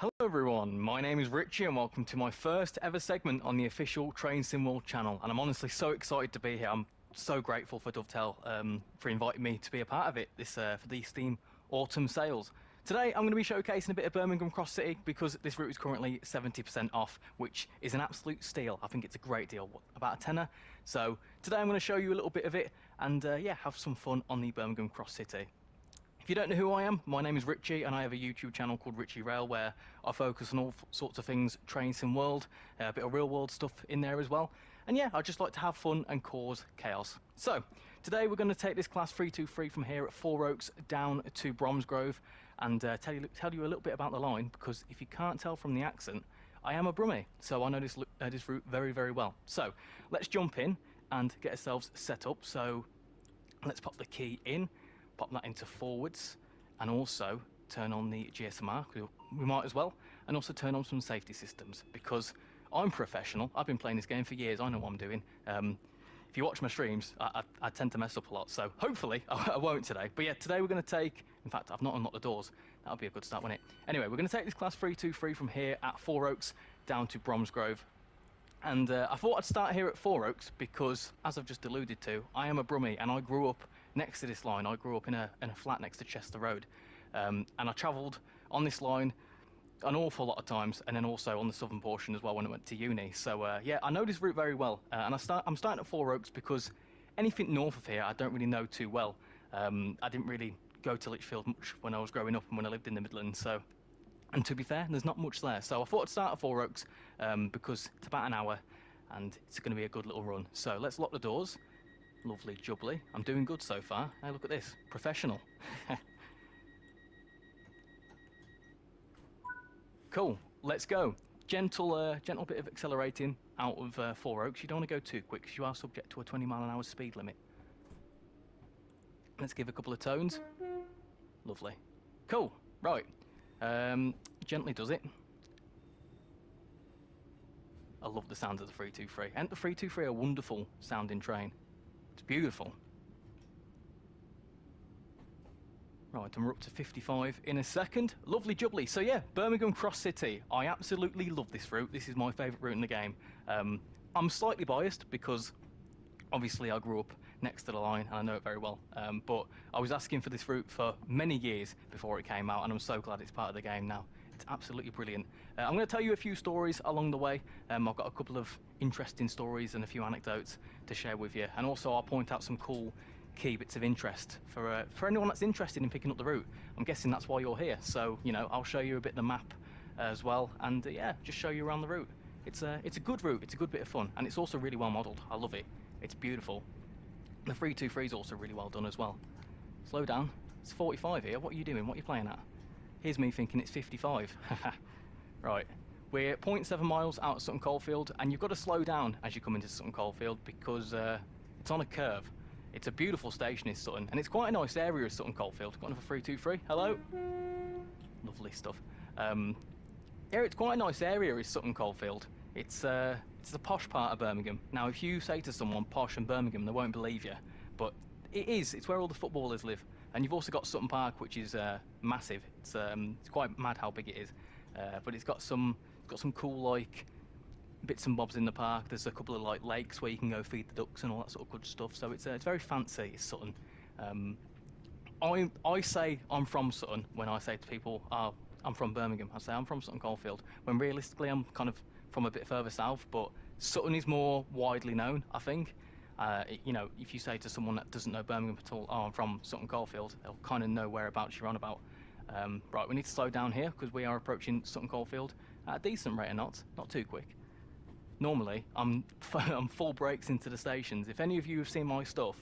Hello everyone, my name is Richie and welcome to my first ever segment on the official Train Sim World channel, and I'm honestly so excited to be here. I'm so grateful for Dovetail for inviting me to be a part of it for these Steam Autumn sales. Today I'm going to be showcasing a bit of Birmingham Cross City because this route is currently 70% off, which is an absolute steal. I think it's a great deal, about a tenner. So today I'm going to show you a little bit of it and yeah, have some fun on the Birmingham Cross City. If If you don't know who I am, my name is Richie, and I have a YouTube channel called Richie Rail where I focus on all sorts of things train sim world, a bit of real world stuff in there as well. And yeah, I just like to have fun and cause chaos. So today we're going to take this class 323 from here at Four Oaks down to Bromsgrove, and tell you a little bit about the line, because if you can't tell from the accent, I am a Brummie, so I know this route very, very well. So let's jump in and get ourselves set up. So let's pop the key in, pop that into forwards, and also turn on the GSMR, we might as well, and also turn on some safety systems, because I'm professional. I've been playing this game for years. I know what I'm doing. If you watch my streams, I tend to mess up a lot, so hopefully I won't today. But yeah, today we're going to take, in fact, I've not unlocked the doors. That'll be a good start, won't it? Anyway, we're going to take this class 323 from here at Four Oaks down to Bromsgrove. And I thought I'd start here at Four Oaks because, as I've just alluded to, I am a Brummie, and I grew up next to this line. I grew up in a flat next to Chester Road, and I travelled on this line an awful lot of times, and then also on the southern portion as well when I went to uni. So yeah, I know this route very well, and I'm starting at Four Oaks because anything north of here I don't really know too well. I didn't really go to Lichfield much when I was growing up and when I lived in the Midlands, so. And to be fair, there's not much there. So I thought I'd start at Four Oaks because it's about an hour and it's going to be a good little run. So let's lock the doors. Lovely jubbly. I'm doing good so far. Hey, look at this. Professional. Cool. Let's go. Gentle bit of accelerating out of Four Oaks. You don't want to go too quick because you are subject to a 20-mile-an-hour speed limit. Let's give a couple of tones. Lovely. Cool. Right. Gently does it. I love the sound of the 323. And the 323 a wonderful sounding train. It's beautiful. Right, and we're up to 55 in a second. Lovely jubbly. So yeah, Birmingham Cross City. I absolutely love this route. This is my favourite route in the game. I'm slightly biased because obviously I grew up next to the line and I know it very well, but I was asking for this route for many years before it came out, and I'm so glad it's part of the game now. It's absolutely brilliant. I'm going to tell you a few stories along the way. I've got a couple of interesting stories and a few anecdotes to share with you, and also I'll point out some cool key bits of interest for anyone that's interested in picking up the route. I'm guessing that's why you're here, so you know, I'll show you a bit of the map as well, and yeah, just show you around the route. It's a good route. It's a good bit of fun, and it's also really well modelled. I love it. It's beautiful. The 323 is also really well done as well. Slow down. It's 45 here. What are you doing? What are you playing at? Here's me thinking it's 55. Right. We're 0.7 miles out of Sutton Coldfield, and you've got to slow down as you come into Sutton Coldfield because it's on a curve. It's a beautiful station, is Sutton, and it's quite a nice area of Sutton Coldfield. Got another 323. Hello. Lovely stuff. Yeah, it's quite a nice area, is Sutton Coldfield. It's the posh part of Birmingham. Now, if you say to someone posh and Birmingham, they won't believe you, but it is. It's where all the footballers live. And you've also got Sutton Park, which is massive. It's quite mad how big it is, but it's got some cool like bits and bobs in the park. There's a couple of like lakes where you can go feed the ducks and all that sort of good stuff. So it's very fancy. It's Sutton. I say I'm from Sutton when I say to people, oh, I'm from Birmingham. I say I'm from Sutton Coldfield, when realistically I'm kind of from a bit further south, but Sutton is more widely known, I think. You know, if you say to someone that doesn't know Birmingham at all, oh, I'm from Sutton Coldfield, they'll kind of know whereabouts you're on about. Right, we need to slow down here because we are approaching Sutton Coldfield at a decent rate of knots, not too quick. Normally, I'm full brakes into the stations. If any of you have seen my stuff,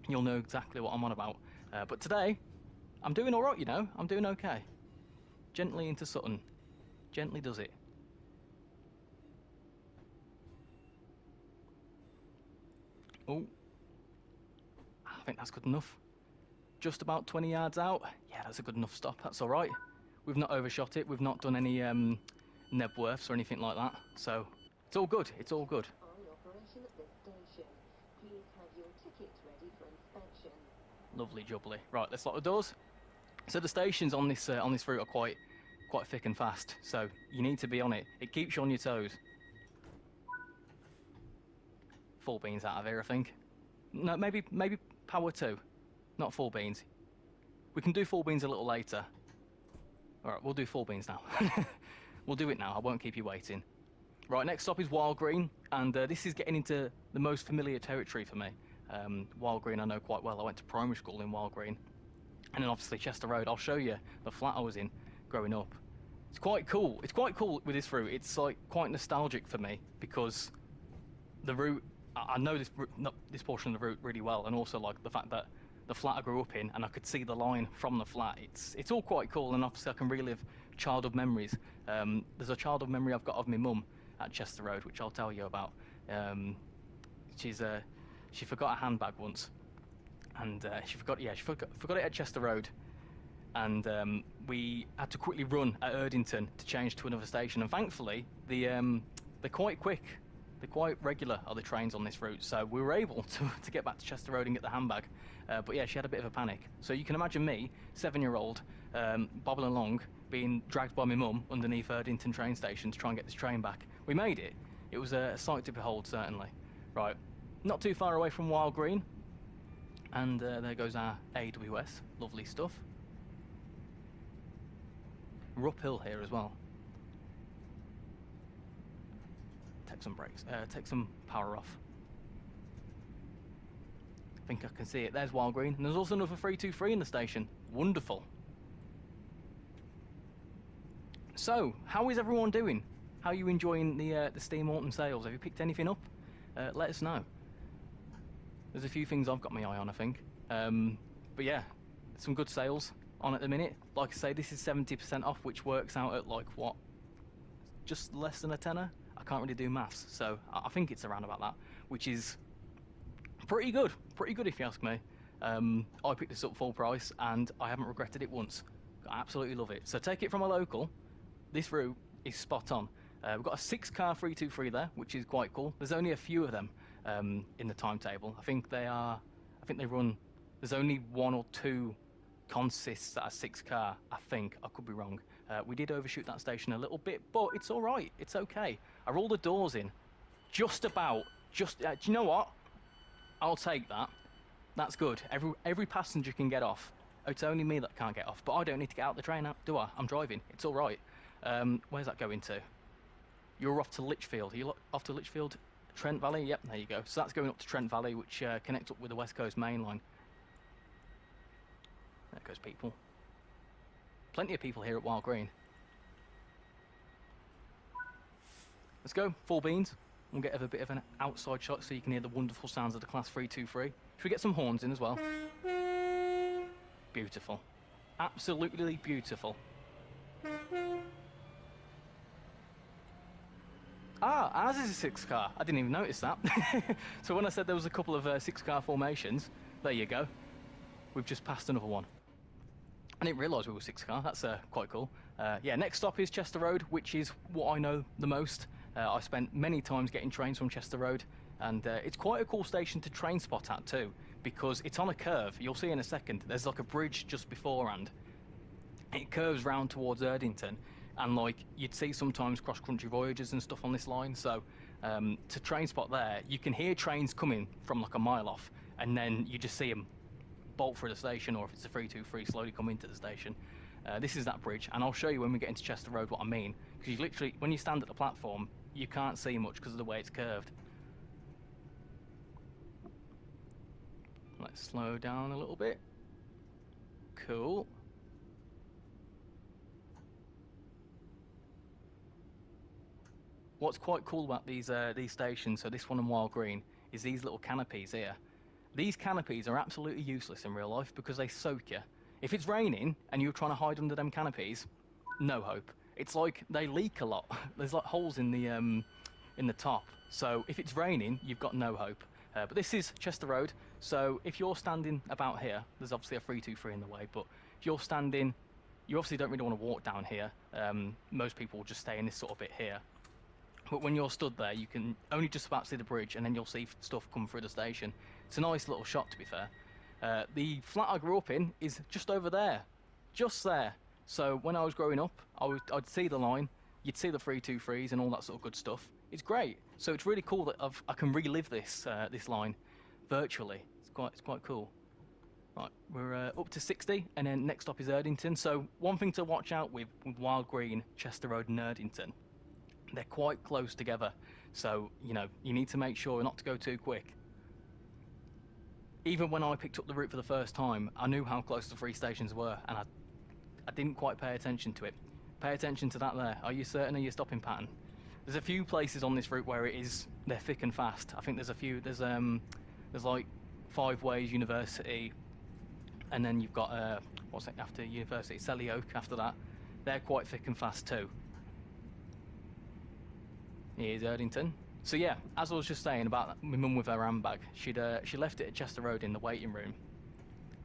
you'll know exactly what I'm on about. But today, I'm doing all right, you know. I'm doing okay. Gently into Sutton. Gently does it. Oh, I think that's good enough. Just about 20 yards out. Yeah, that's a good enough stop. That's all right. We've not overshot it. We've not done any Nebworths or anything like that. So it's all good. It's all good. Operation at this station. Please have your tickets ready for inspection. Lovely jubbly. Right, let's lock the doors. So the stations on this route are quite thick and fast. So you need to be on it. It keeps you on your toes. Full beans out of here, I think. No, maybe power 2, not full beans. We can do full beans a little later. All right, we'll do full beans now. We'll do it now. I won't keep you waiting. Right, next stop is Wild Green, and this is getting into the most familiar territory for me. Wild Green I know quite well. I went to primary school in Wild Green, And then obviously Chester Road, I'll show you the flat I was in growing up. It's quite cool. It's quite cool with this route. It's like quite nostalgic for me because the route, I know this portion of the route really well, and also like the fact that the flat I grew up in and I could see the line from the flat. It's all quite cool, and obviously I can relive childhood memories. There's a childhood memory I've got of my mum at Chester Road, which I'll tell you about. She forgot a handbag once, and she forgot it at Chester Road, and we had to quickly run at Erdington to change to another station. And thankfully, they're quite quick, they're quite regular are the trains on this route, so we were able to get back to Chester Road and get the handbag. But yeah, she had a bit of a panic. So you can imagine me, 7-year-old, bobbling along, being dragged by my mum underneath Erdington train station to try and get this train back. We made it. It was a sight to behold, certainly. Right, not too far away from Wild Green, and there goes our AWS. Lovely stuff. We're uphill here as well. Take some brakes. Take some power off. I think I can see it. There's Wild Green, and there's also another 323 in the station. Wonderful. So, how is everyone doing? How are you enjoying the Steam Autumn sales? Have you picked anything up? Let us know. There's a few things I've got my eye on, I think. But yeah, some good sales on at the minute. Like I say, this is 70% off, which works out at like what? Just less than a tenner? I can't really do maths, so I think it's around about that, which is pretty good. Pretty good if you ask me. I picked this up full price and I haven't regretted it once. I absolutely love it. So take it from a local. This route is spot on. We've got a 6-car 323 there, which is quite cool. There's only a few of them in the timetable. I think they run. There's only 1 or 2 consists at a 6-car. I think I could be wrong. We did overshoot that station a little bit, but it's all right. It's okay. I rolled the doors in, just about. Do you know what? I'll take that. That's good. Every passenger can get off. It's only me that can't get off, but I don't need to get out the train now, do I? I'm driving. It's all right. Where's that going to? You're off to Lichfield. Are you off to Lichfield? Trent Valley? Yep, there you go. So that's going up to Trent Valley, which connects up with the West Coast main line. There goes people. Plenty of people here at Wild Green. Let's go, 4 beans. We'll get a bit of an outside shot so you can hear the wonderful sounds of the Class 323. Should we get some horns in as well? Beautiful. Absolutely beautiful. Ah, ours is a 6-car. I didn't even notice that. So when I said there was a couple of 6-car formations, there you go. We've just passed another one. I didn't realise we were 6-car. That's quite cool. Yeah, next stop is Chester Road, which is what I know the most. I spent many times getting trains from Chester Road, and it's quite a cool station to train spot at too, because it's on a curve. You'll see in a second. There's like a bridge just beforehand. It curves round towards Erdington, and like you'd see sometimes cross-country voyages and stuff on this line. So to train spot there, you can hear trains coming from like a mile off, and then you just see them bolt through the station, or if it's a 323, slowly come into the station. This is that bridge, and I'll show you when we get into Chester Road what I mean, because you literally, when you stand at the platform, you can't see much because of the way it's curved. Let's slow down a little bit. Cool. What's quite cool about these stations, so this one and Wild Green, is these little canopies here. These canopies are absolutely useless in real life because they soak you. If it's raining and you're trying to hide under them canopies, no hope. It's like they leak a lot. There's like holes in the top. So if it's raining, you've got no hope. But this is Chester Road, so if you're standing about here, there's obviously a 323 in the way, but if you're standing, you obviously don't really want to walk down here. Most people will just stay in this sort of bit here. But when you're stood there, you can only just about see the bridge, and then you'll see stuff come through the station. It's a nice little shot, to be fair. The flat I grew up in is just over there. Just there. So when I was growing up, I'd see the line, you'd see the 323s and all that sort of good stuff. It's great. So it's really cool that I can relive this this line virtually. It's quite cool. Right, we're up to 60, and then next stop is Erdington. So one thing to watch out with Wild Green, Chester Road and Erdington, they're quite close together. So, you know, you need to make sure not to go too quick. even when I picked up the route for the first time, I knew how close the 3 stations were, and I didn't quite pay attention to it. Pay attention to that there. Are you certain of your stopping pattern? There's a few places on this route where they're thick and fast. I think there's a few. There's like 5 Ways University, and then you've got what's it after University? Selly Oak after that. They're quite thick and fast too. Here's Erdington. So yeah, as I was just saying about my mum with her handbag, she left it at Chester Road in the waiting room,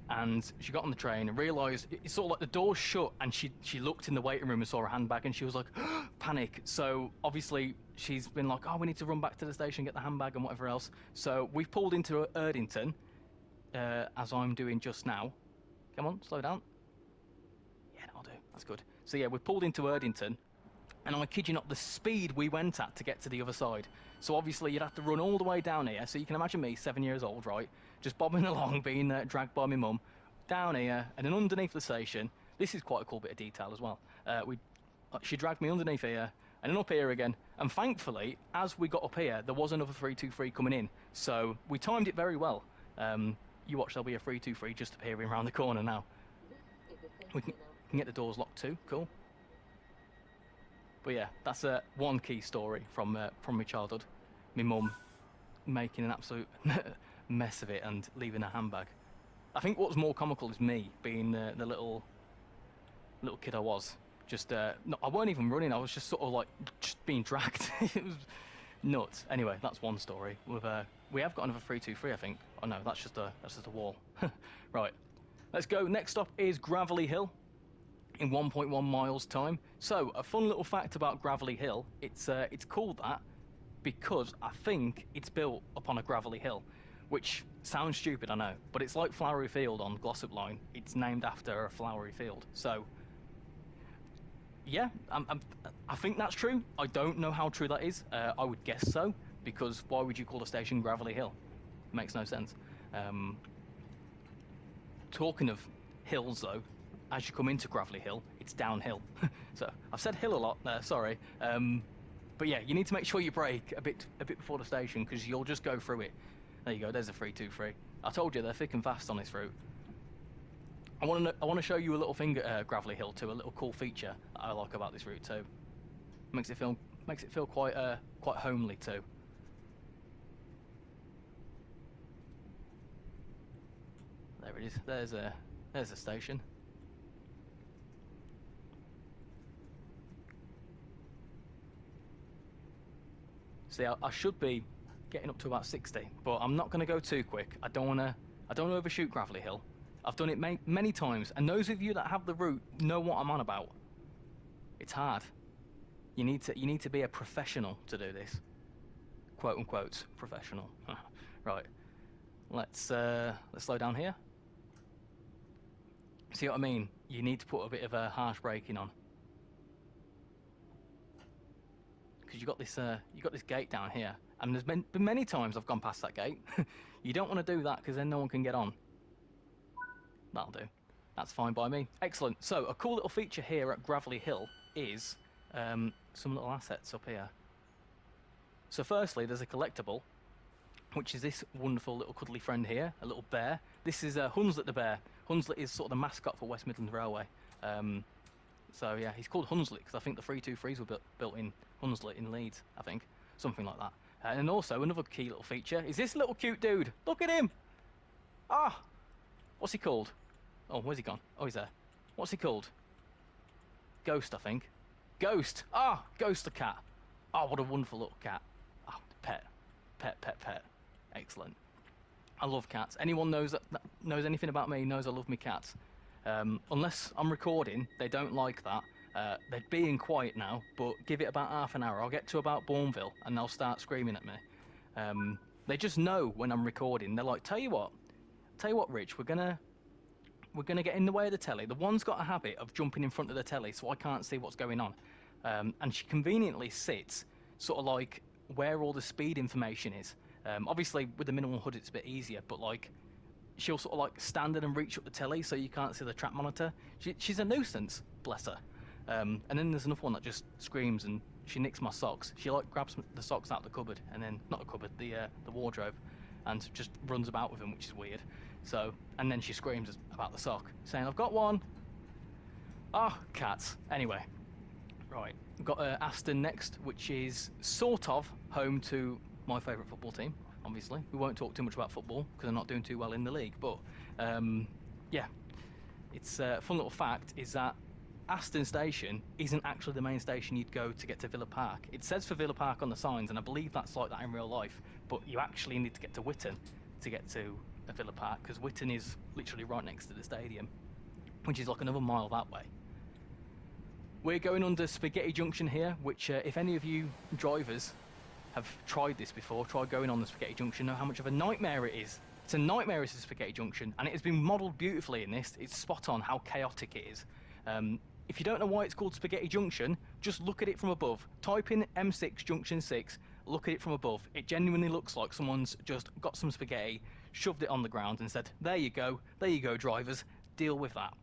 and she got on the train and realised it's sort of like the doors shut, and she looked in the waiting room and saw her handbag, and she was like, panic. So obviously she's been like, oh, we need to run back to the station, get the handbag and whatever else. So we've pulled into Erdington, as I'm doing just now. Come on, slow down. Yeah, that'll do. That's good. So yeah, we've pulled into Erdington, and I kid you not, the speed we went at to get to the other side. So obviously you'd have to run all the way down here. So you can imagine me, 7 years old, right, just bobbing along, being dragged by my mum, down here, and then underneath the station. This is quite a cool bit of detail as well. She dragged me underneath here, and then up here again. And thankfully, as we got up here, there was another 323 coming in. So we timed it very well. You watch, there'll be a 323 just appearing around the corner now. We can get the doors locked too. Cool. But yeah, that's one key story from my childhood. My mum making an absolute mess of it and leaving her handbag. I think what's more comical is me being the little kid I was. Just I weren't even running. I was just sort of like just being dragged. It was nuts. Anyway, that's one story. We have got another 323, I think. Oh no, that's just a wall. Right, let's go. Next stop is Gravelly Hill, in 1.1 miles time. So a fun little fact about Gravelly Hill, it's called that because I think it's built upon a gravelly hill, which sounds stupid, I know, but it's like Flowery Field on Glossop Line. It's named after a flowery field. So yeah, I think that's true. I don't know how true that is. I would guess so, because why would you call a station Gravelly Hill? It makes no sense. Talking of hills though, as you come into Gravelly Hill, it's downhill. So I've said hill a lot there, sorry. But yeah, you need to make sure you brake a bit before the station, because you'll just go through it. There you go, there's a 323. I told you they're thick and fast on this route. I want to show you a little thing at Gravelly Hill too, a little cool feature that I like about this route too. Makes it feel quite homely too. There it is. There's a station. See, I should be getting up to about 60, but I'm not going to go too quick. I don't want to overshoot Gravelly Hill. I've done it many times, and those of you that have the route know what I'm on about. It's hard. You need to be a professional to do this. Quote unquote professional. Right. Let's slow down here. See what I mean? You need to put a bit of a harsh braking on, because you got this gate down here, and there's been many times I've gone past that gate. You don't want to do that, because then no one can get on. That'll do. That's fine by me. Excellent. So a cool little feature here at Gravelly Hill is some little assets up here. So firstly, there's a collectible, which is this wonderful little cuddly friend here, a little bear. This is Hunslet the bear. Hunslet is sort of the mascot for West Midlands Railway. So yeah, he's called Hunslet because I think the 323s were built in Hunslet in Leeds, I think. Something like that. And also another key little feature is this little cute dude. Look at him! Ah! What's he called? Oh, where's he gone? Oh, he's there. What's he called? Ghost, I think. Ghost! Ah! Ghost the cat. Oh, what a wonderful little cat. Oh, pet. Excellent. I love cats. Anyone knows anything about me knows I love me cats. Unless I'm recording, they don't like that. They're being quiet now, but give it about half an hour. I'll get to about Bourneville and they'll start screaming at me. They just know when I'm recording. They're like, tell you what, Rich, we're gonna get in the way of the telly. The one's got a habit of jumping in front of the telly, so I can't see what's going on. And she conveniently sits sort of like where all the speed information is. Obviously with the minimal hood it's a bit easier, but like she'll sort of like stand in and reach up the telly so you can't see the track monitor. She's a nuisance, bless her. And then there's another one that just screams and she nicks my socks. She like grabs the socks out of the cupboard, and then not the cupboard, the wardrobe, and just runs about with him, which is weird. So, and then she screams about the sock, saying, "I've got one." Ah, cats. Anyway, right, we've got Aston next, which is sort of home to my favourite football team. Obviously, we won't talk too much about football because they're not doing too well in the league. But yeah, it's a fun little fact is that Aston Station isn't actually the main station you'd go to get to Villa Park. It says for Villa Park on the signs, and I believe that's like that in real life, but you actually need to get to Witton to get to a Villa Park, because Witton is literally right next to the stadium, which is like another mile that way. We're going under Spaghetti Junction here, which if any of you drivers have tried this before, tried going on the Spaghetti Junction, know how much of a nightmare it is. It's a nightmare, it's a Spaghetti Junction, and it has been modelled beautifully in this. It's spot on how chaotic it is. If you don't know why it's called Spaghetti Junction, just look at it from above. Type in M6 Junction 6, look at it from above. It genuinely looks like someone's just got some spaghetti, shoved it on the ground and said, there you go, drivers, deal with that.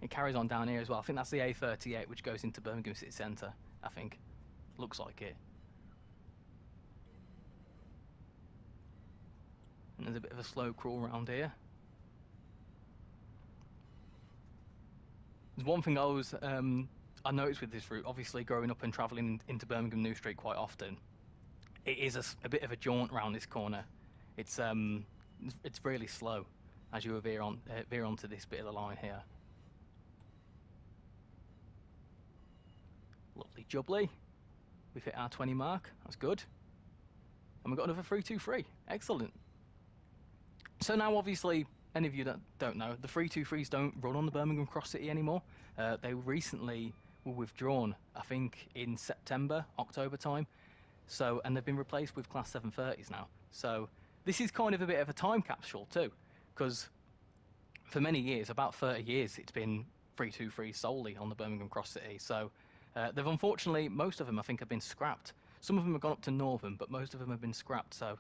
It carries on down here as well. I think that's the A38, which goes into Birmingham City Centre, I think. Looks like it. And there's a bit of a slow crawl around here. There's one thing I noticed with this route, obviously growing up and travelling into Birmingham New Street quite often, it is a bit of a jaunt around this corner. It's really slow as you veer onto this bit of the line here. Lovely jubbly. We've hit our 20 mark. That's good. And we've got another 323. Excellent. So now, obviously, any of you that don't know, the 323s don't run on the Birmingham Cross City anymore. They recently were withdrawn, I think, in September, October time. So, and they've been replaced with Class 730s now. So this is kind of a bit of a time capsule too, because for many years, about 30 years, it's been 323 solely on the Birmingham Cross City. So they've unfortunately, most of them I think have been scrapped. Some of them have gone up to Northern, but most of them have been scrapped. So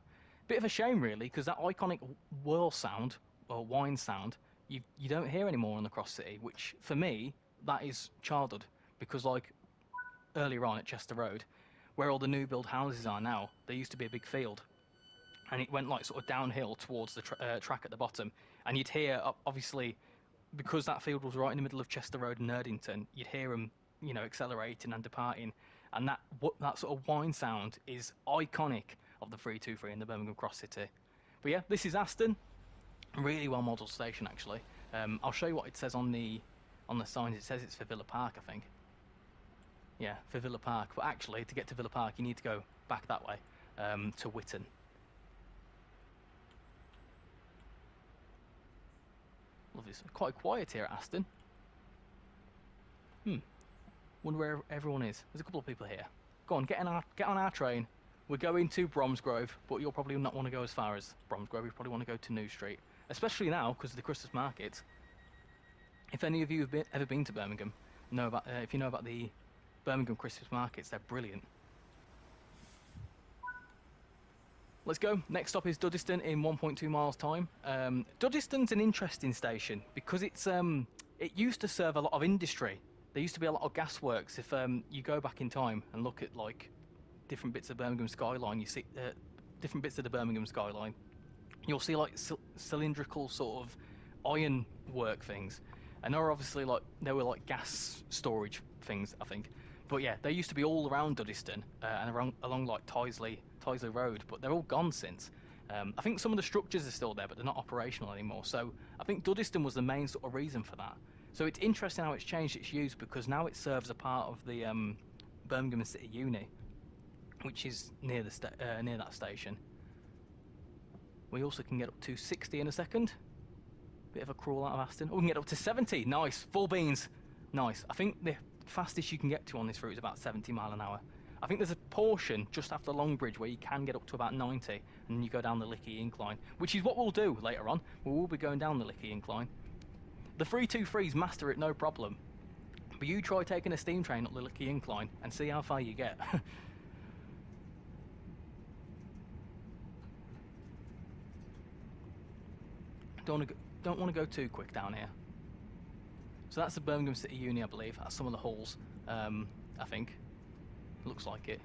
bit of a shame really, because that iconic whirl sound, or whine sound, you don't hear anymore on the Cross City, which for me, that is childhood. Because like earlier on at Chester Road, where all the new build houses are now, there used to be a big field. And it went like sort of downhill towards the track at the bottom. And you'd hear, obviously, because that field was right in the middle of Chester Road and Erdington, you'd hear them, you know, accelerating and departing. And that sort of whine sound is iconic of the 323 in the Birmingham Cross City. But yeah, this is Aston. Really well modelled station, actually. I'll show you what it says on the signs. It says it's for Villa Park, I think. Yeah, for Villa Park. But actually, to get to Villa Park, you need to go back that way, to Witton. Lovely. It's quite quiet here at Aston. Wonder where everyone is. There's a couple of people here. Go on, get on our train. We're going to Bromsgrove, but you'll probably not want to go as far as Bromsgrove. You probably want to go to New Street, especially now because of the Christmas market. If any of you have ever been to Birmingham, if you know about the Birmingham Christmas markets, they're brilliant. Let's go. Next stop is Duddeston in 1.2 miles time. Duddeston's an interesting station because it used to serve a lot of industry. There used to be a lot of gasworks. If you go back in time and look at like different bits of Birmingham skyline, you see different bits of the Birmingham skyline. You'll see like cylindrical sort of iron work things, and there were like gas storage things, I think. But yeah, they used to be all around Duddeston and along like Tysley Road, but they're all gone since. I think some of the structures are still there, but they're not operational anymore. So I think Duddeston was the main sort of reason for that. So it's interesting how it's changed its use, because now it serves a part of the Birmingham City Uni, which is near that station. We also can get up to 60 in a second. Bit of a crawl out of Aston. Oh, we can get up to 70. Nice. Full beans. Nice. I think the fastest you can get to on this route is about 70 mile an hour. I think there's a portion just after Longbridge where you can get up to about 90, and then you go down the Licky incline, which is what we'll do later on. We will be going down the Licky incline. The 323s master it no problem, but you try taking a steam train up the Licky incline and see how far you get. Don't want to go too quick down here. So that's the Birmingham City Uni, I believe. That's some of the halls, I think. Looks like it.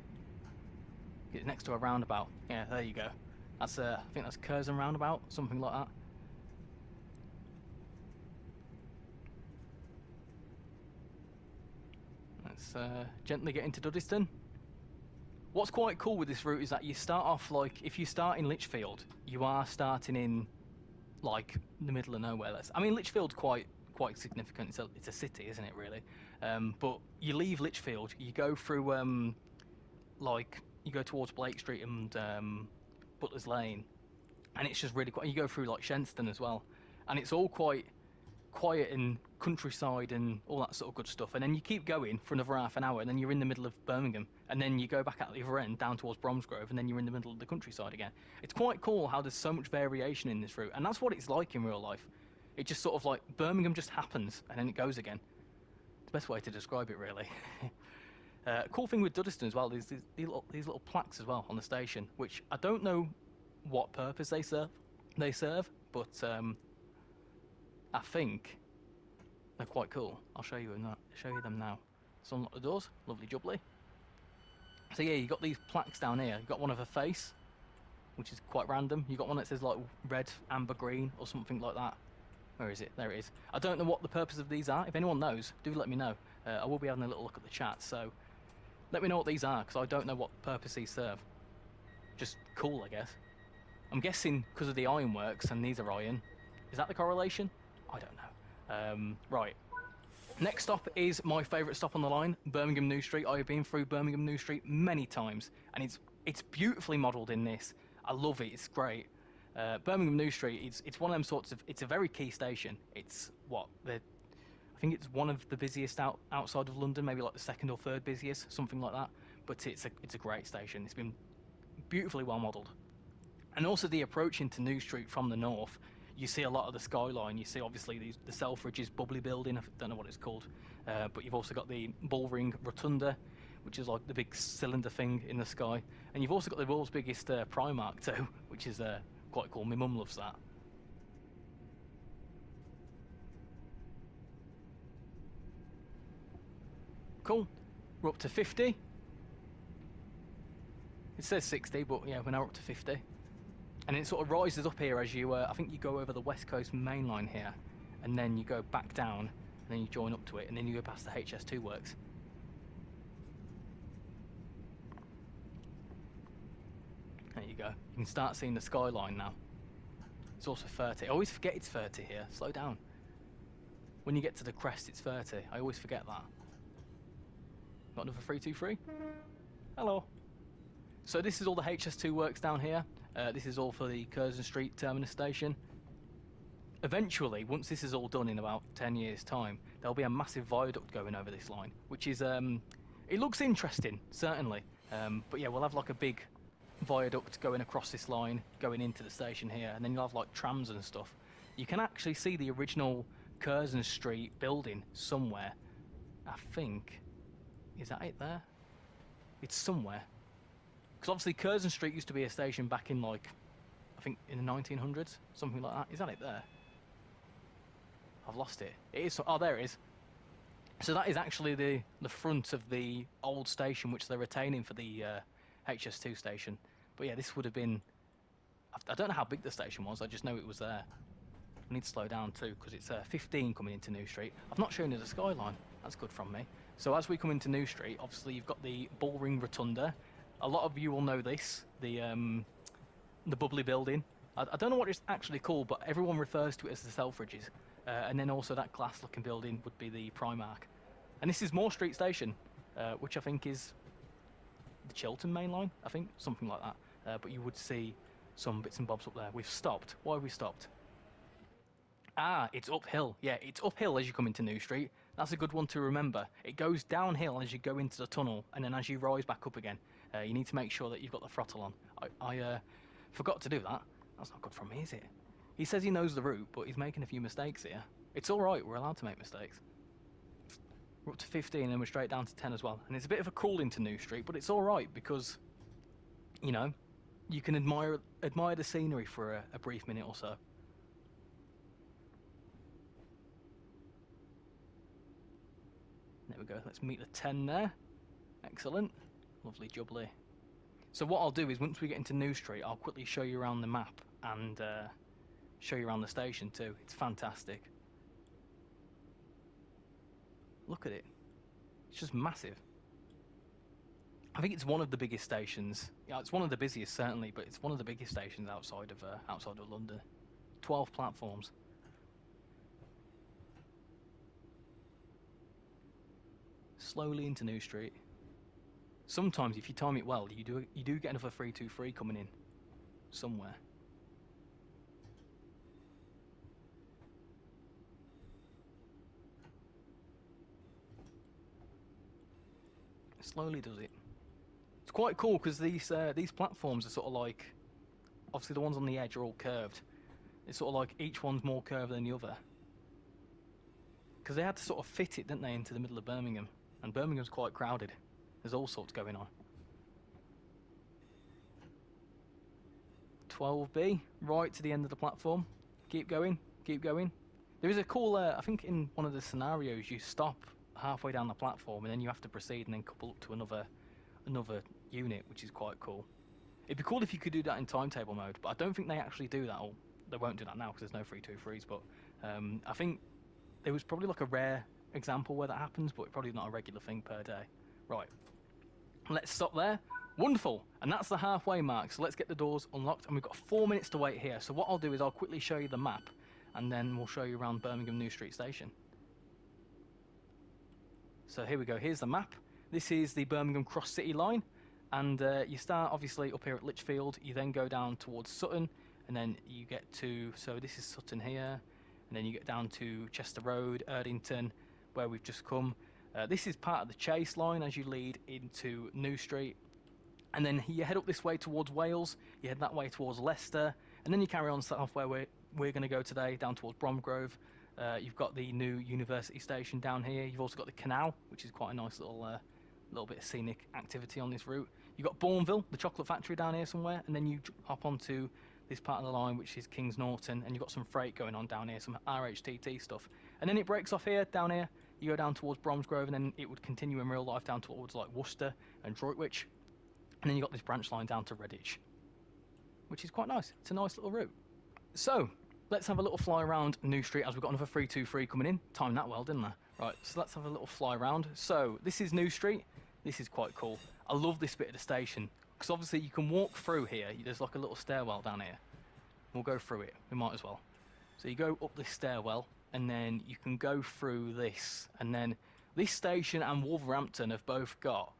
It's next to a roundabout. Yeah, there you go. That's I think that's Curzon roundabout, something like that. Let's gently get into Duddeston. What's quite cool with this route is that you start off, like, if you start in Lichfield, you are starting in, like, the middle of nowhere. I mean, Lichfield's quite significant. It's a city, isn't it, really? But you leave Lichfield, you go through, like, you go towards Blake Street and Butler's Lane, and it's just really quite. You go through, like, Shenstone as well, and it's all quite quiet and countryside and all that sort of good stuff. And then you keep going for another half an hour, and then you're in the middle of Birmingham, and then you go back out the other end down towards Bromsgrove, and then you're in the middle of the countryside again. It's quite cool how there's so much variation in this route, and that's what it's like in real life. It just sort of like Birmingham just happens, and then it goes again. It's the best way to describe it, really. Cool thing with Duddeston as well is these little plaques as well on the station, which I don't know what purpose they serve. But I think they're quite cool. I'll show you them now. So unlock the doors, lovely jubbly. So yeah, you got these plaques down here. You got one of a face, which is quite random. You got one that says like red, amber, green, or something like that. Where is it? There it is. I don't know what the purpose of these are. If anyone knows, do let me know. I will be having a little look at the chat, so let me know what these are, because I don't know what purpose these serve. Just cool, I guess. I'm guessing because of the ironworks, and these are iron. Is that the correlation? I don't know. Right. Next stop is my favourite stop on the line, Birmingham New Street. I have been through Birmingham New Street many times, and it's beautifully modelled in this. I love it. It's great. Birmingham New Street. It's one of them sorts of. It's a very key station. It's I think it's one of the busiest outside of London, maybe like the second or third busiest, something like that. But it's a great station. It's been beautifully well modelled, and also the approach into New Street from the north. You see a lot of the skyline. You see obviously the Selfridge's bubbly building. I don't know what it's called, but you've also got the Bullring Rotunda, which is like the big cylinder thing in the sky, and you've also got the world's biggest Primark too, which is quite cool. My mum loves that. Cool. We're up to 50. It says 60, but yeah, we're now up to 50. And it sort of rises up here as you, I think you go over the West Coast main line here, and then you go back down, and then you join up to it, and then you go past the HS2 works. There you go. You can start seeing the skyline now. It's also 30. I always forget it's 30 here. Slow down. When you get to the crest, it's 30. I always forget that. Got another 323? Hello. So this is all the HS2 works down here. This is all for the Curzon Street terminus station. Eventually, once this is all done in about 10 years' time, there'll be a massive viaduct going over this line, which is, it looks interesting, certainly. But yeah, we'll have like a big viaduct going across this line, going into the station here, and then you'll have like trams and stuff. You can actually see the original Curzon Street building somewhere. I think, is that it there? It's somewhere. Because obviously Curzon Street used to be a station back in, like, I think in the 1900s, something like that. Is that it there? I've lost it. It is. Oh, there it is. So that is actually the front of the old station, which they're retaining for the HS2 station. But yeah, this would have been. I don't know how big the station was. I just know it was there. I need to slow down too, because it's 15 coming into New Street. I've not shown you the skyline. That's good from me. So as we come into New Street, obviously you've got the Bullring Rotunda. A lot of you will know this, the bubbly building. I don't know what it's actually called, but everyone refers to it as the Selfridges. And then also that glass-looking building would be the Primark. And this is Moore Street Station, which I think is the Chiltern main line, I think, something like that. But you would see some bits and bobs up there. We've stopped. Why have we stopped? Ah, it's uphill. Yeah, it's uphill as you come into New Street. That's a good one to remember. It goes downhill as you go into the tunnel, and then as you rise back up again. You need to make sure that you've got the throttle on. I forgot to do that. That's not good from me, is it? He says he knows the route, but he's making a few mistakes here. It's all right. We're allowed to make mistakes. We're up to 15, and we're straight down to 10 as well. And it's a bit of a crawl into New Street, but it's all right because, you know, you can admire the scenery for a brief minute or so. There we go. Let's meet the 10 there. Excellent. Lovely jubbly. So what I'll do is once we get into New Street, I'll quickly show you around the map and show you around the station too. It's fantastic. Look at it. It's just massive. I think it's one of the biggest stations. Yeah, it's one of the busiest certainly, but it's one of the biggest stations outside of London. 12 platforms. Slowly into New Street. Sometimes, if you time it well, you do get another 323 coming in somewhere. Slowly does it. It's quite cool because these platforms are sort of like, obviously the ones on the edge are all curved. It's sort of like each one's more curved than the other. Because they had to sort of fit it, didn't they, into the middle of Birmingham. And Birmingham's quite crowded. There's all sorts going on. 12B, right to the end of the platform. Keep going, keep going. There is a cool, I think in one of the scenarios you stop halfway down the platform and then you have to proceed and then couple up to another unit, which is quite cool. It'd be cool if you could do that in timetable mode, but I don't think they actually do that, or they won't do that now because there's no 323s, but I think there was probably like a rare example where that happens, but probably not a regular thing per day. Right, let's stop there. Wonderful, and that's the halfway mark, so let's get the doors unlocked, and we've got 4 minutes to wait here. So what I'll do is I'll quickly show you the map, and then we'll show you around Birmingham New Street Station. So here we go, here's the map. This is the Birmingham Cross City line, and you start obviously up here at Lichfield, you then go down towards Sutton, and then you get to, so this is Sutton here, and then you get down to Chester Road, Erdington, where we've just come. This is part of the Chase line as you lead into New Street. And then you head up this way towards Wales, you head that way towards Leicester, and then you carry on south where we're going to go today, down towards Bromsgrove. You've got the new university station down here. You've also got the canal, which is quite a nice little bit of scenic activity on this route. You've got Bourneville, the chocolate factory down here somewhere, and then you hop onto this part of the line, which is Kings Norton, and you've got some freight going on down here, some RHTT stuff. And then it breaks off here, down here, you go down towards Bromsgrove, and then it would continue in real life down towards like Worcester and Droitwich. And then you've got this branch line down to Redditch, which is quite nice. It's a nice little route. So, let's have a little fly around New Street as we've got another 323 coming in. Timed that well, didn't I? Right, so let's have a little fly around. So, this is New Street. This is quite cool. I love this bit of the station, because obviously you can walk through here. There's like a little stairwell down here. We'll go through it. We might as well. So you go up this stairwell, and then you can go through this. And then this station and Wolverhampton have both got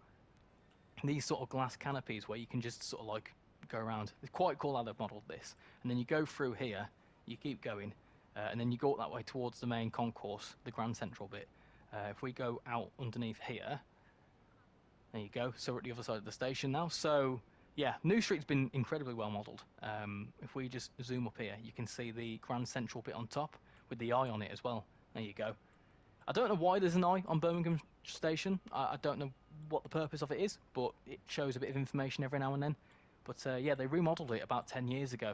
these sort of glass canopies where you can just sort of like go around. It's quite cool how they've modelled this. And then you go through here, you keep going, and then you go up that way towards the main concourse, the Grand Central bit. If we go out underneath here, there you go. So we're at the other side of the station now. So yeah, New Street's been incredibly well modelled. If we just zoom up here, you can see the Grand Central bit on top with the eye on it as well. There you go. I don't know why there's an eye on Birmingham Station. I don't know what the purpose of it is, but it shows a bit of information every now and then. But yeah, they remodeled it about 10 years ago.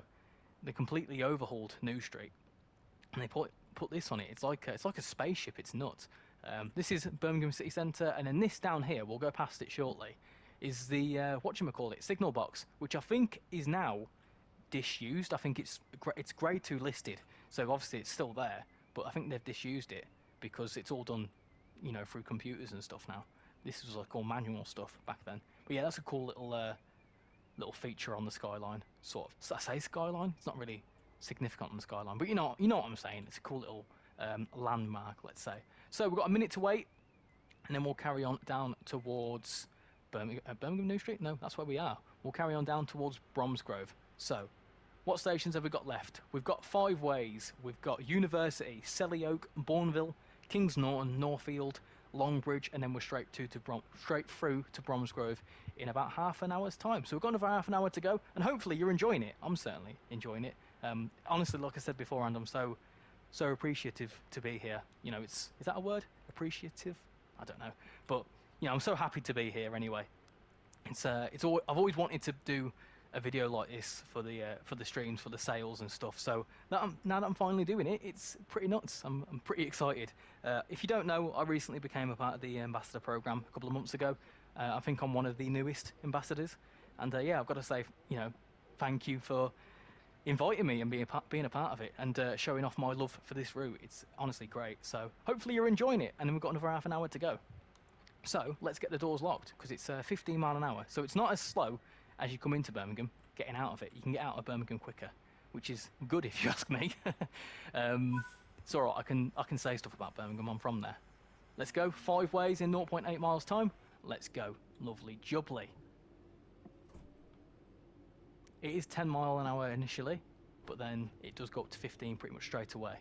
They completely overhauled New Street, and they put this on it. It's like a spaceship. It's nuts. This is Birmingham City Centre, and then this down here, we'll go past it shortly, is the whatchamacallit, signal box, which I think is now disused. I think it's grade 2 listed, so obviously it's still there, but I think they've disused it because it's all done, you know, through computers and stuff now. This was like all manual stuff back then. But yeah, that's a cool little feature on the skyline. Sort of, I say skyline. It's not really significant on the skyline, but you know what I'm saying. It's a cool little landmark, let's say. So we've got a minute to wait, and then we'll carry on down towards Birmingham New Street. No, that's where we are. We'll carry on down towards Bromsgrove. So, what stations have we got left? We've got 5 ways. We've got University, Selly Oak, Bourneville, Kings Norton, Northfield, Longbridge, and then we're straight through to Bromsgrove in about half an hour's time. So we've got another half an hour to go, and hopefully you're enjoying it. I'm certainly enjoying it. Honestly, like I said beforehand, I'm so appreciative to be here. You know, is that a word? Appreciative? I don't know, but you know, I'm so happy to be here anyway. I've always wanted to do a video like this for the streams, for the sales and stuff. So now that I'm finally doing it, it's pretty nuts. I'm pretty excited. If you don't know, I recently became a part of the ambassador program a couple of months ago. I think I'm one of the newest ambassadors. And yeah, I've got to say, you know, thank you for inviting me and being a part of it, and showing off my love for this route. It's honestly great. So hopefully you're enjoying it, and then we've got another half an hour to go. So let's get the doors locked, because it's 15 mile an hour. So it's not as slow as you come into Birmingham, getting out of it. You can get out of Birmingham quicker, which is good if you ask me. It's all right, I can say stuff about Birmingham, I'm from there. Let's go, 5 ways in 0.8 miles time. Let's go, lovely jubbly. It is 10 mile an hour initially, but then it does go up to 15 pretty much straight away.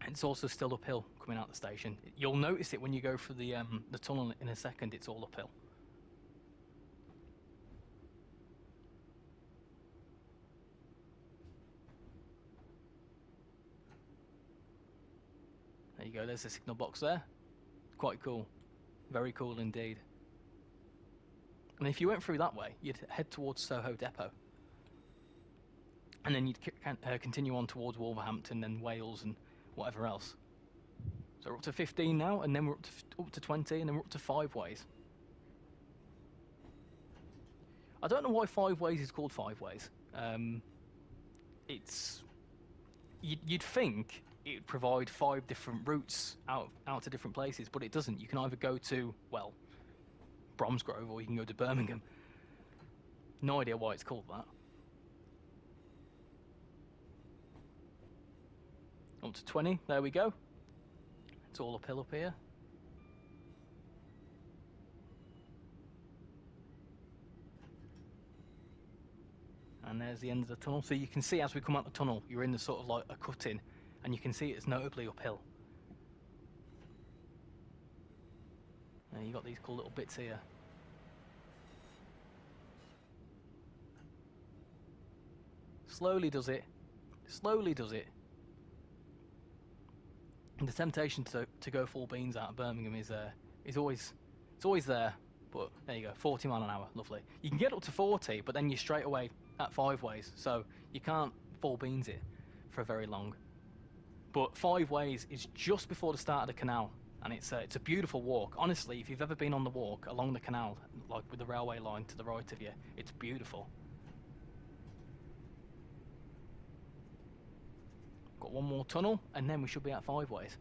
It's also still uphill coming out the station. You'll notice it when you go through the tunnel in a second. It's all uphill. There you go. There's the signal box there. Quite cool. Very cool indeed. And if you went through that way, you'd head towards Soho Depot. And then you'd continue on towards Wolverhampton and Wales and whatever else. So we're up to 15 now, and then we're up to 20, and then we're up to 5 ways. I don't know why 5 ways is called 5 ways. You'd think it would provide 5 different routes out to different places, but it doesn't. You can either go to, well, Bromsgrove, or you can go to Birmingham. No idea why it's called that. Up to 20, there we go. It's all uphill up here. And there's the end of the tunnel. So you can see as we come out the tunnel, you're in the sort of like a cut-in, and you can see it's notably uphill. And you got these cool little bits here. Slowly does it. Slowly does it. The temptation to go full beans out of Birmingham is always there, but there you go, 40 mile an hour, lovely. You can get up to 40, but then you're straight away at 5 ways, so you can't full beans it for very long. But 5 ways is just before the start of the canal, and it's a beautiful walk. Honestly, if you've ever been on the walk along the canal, like with the railway line to the right of you, it's beautiful. Got one more tunnel, and then we should be at 5 ways.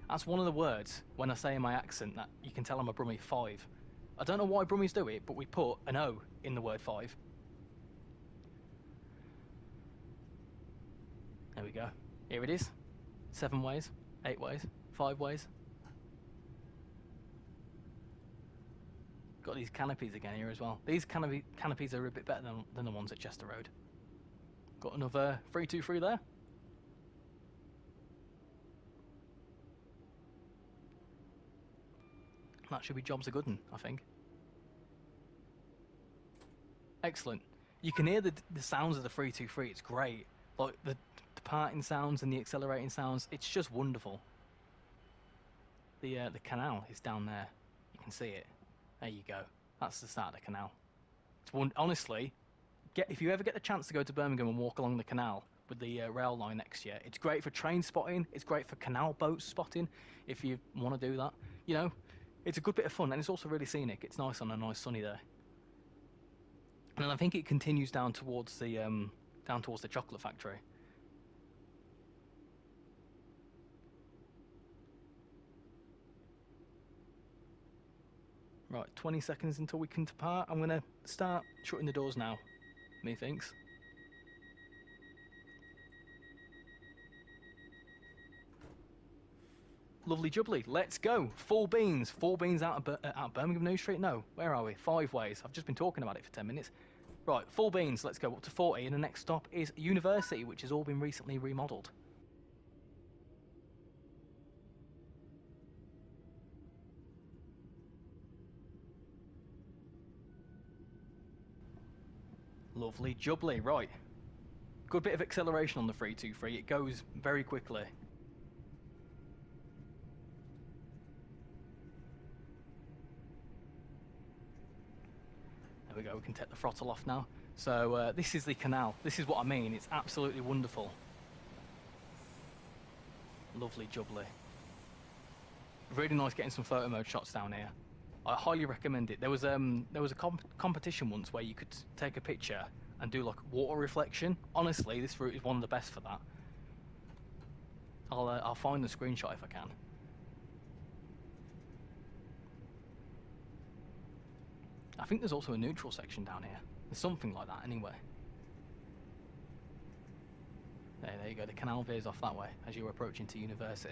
That's one of the words, when I say in my accent, that you can tell I'm a Brummie, 5. I don't know why Brummies do it, but we put an O in the word 5. There we go. Here it is. 7 ways, 8 ways, 5 ways. Got these canopies again here as well. These canopies are a bit better than the ones at Chester Road. Got another 323 there. That should be jobs a good one, I think. Excellent. You can hear the sounds of the 323. It's great. Like the parting sounds and the accelerating sounds. It's just wonderful. The canal is down there. You can see it. There you go. That's the start of the canal. It's honestly. If you ever get the chance to go to Birmingham and walk along the canal with the rail line next year, it's great for train spotting, it's great for canal boat spotting, if you want to do that. You know, it's a good bit of fun, and it's also really scenic. It's nice on a nice sunny day. And I think it continues down towards the chocolate factory. Right, 20 seconds until we can depart. I'm going to start shutting the doors now. Methinks. Lovely jubbly, let's go. 4 beans. 4 beans out of Birmingham New Street? No, where are we? 5 ways. I've just been talking about it for 10 minutes. Right, 4 beans, let's go up to 40, and the next stop is University, which has all been recently remodelled. Lovely jubbly, right. Good bit of acceleration on the 323, it goes very quickly. There we go, we can take the throttle off now. So this is the canal, this is what I mean, it's absolutely wonderful. Lovely jubbly. Really nice getting some photo mode shots down here. I highly recommend it. There was a competition once where you could take a picture and do like water reflection. Honestly, this route is one of the best for that. I'll find the screenshot if I can. I think there's also a neutral section down here. There's something like that anyway. There you go. The canal veers off that way as you're approaching to University.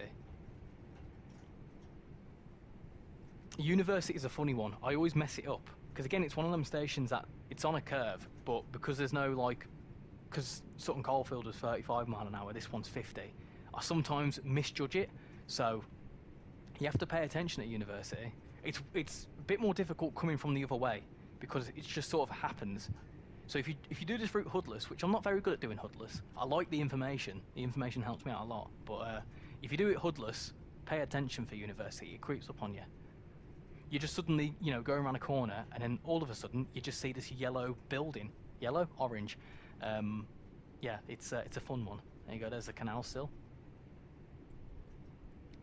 University is a funny one. I always mess it up because again, it's one of them stations that it's on a curve, but because there's no like, because Sutton Coalfield is 35 mile an hour, this one's 50. I sometimes misjudge it, so you have to pay attention at University. It's a bit more difficult coming from the other way because it just sort of happens. So if you do this route hoodless, which I'm not very good at doing hoodless, I like the information. The information helps me out a lot. But if you do it hoodless, pay attention for University. It creeps up on you. You just suddenly, you know, go around a corner, and then all of a sudden you just see this yellow building. Yellow, orange. Yeah, it's a fun one. There you go. There's the canal still.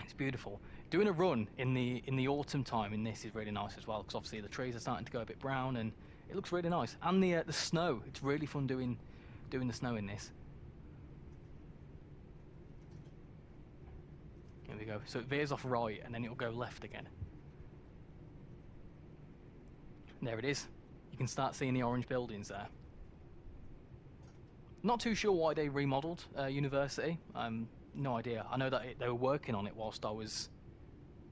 It's beautiful. Doing a run in the autumn time in this is really nice as well, because obviously the trees are starting to go a bit brown and it looks really nice. And the snow, it's really fun doing the snow in this. Here we go. So it veers off right and then it'll go left again. There it is. You can start seeing the orange buildings there. Not too sure why they remodeled University. No idea. I know that they were working on it whilst I was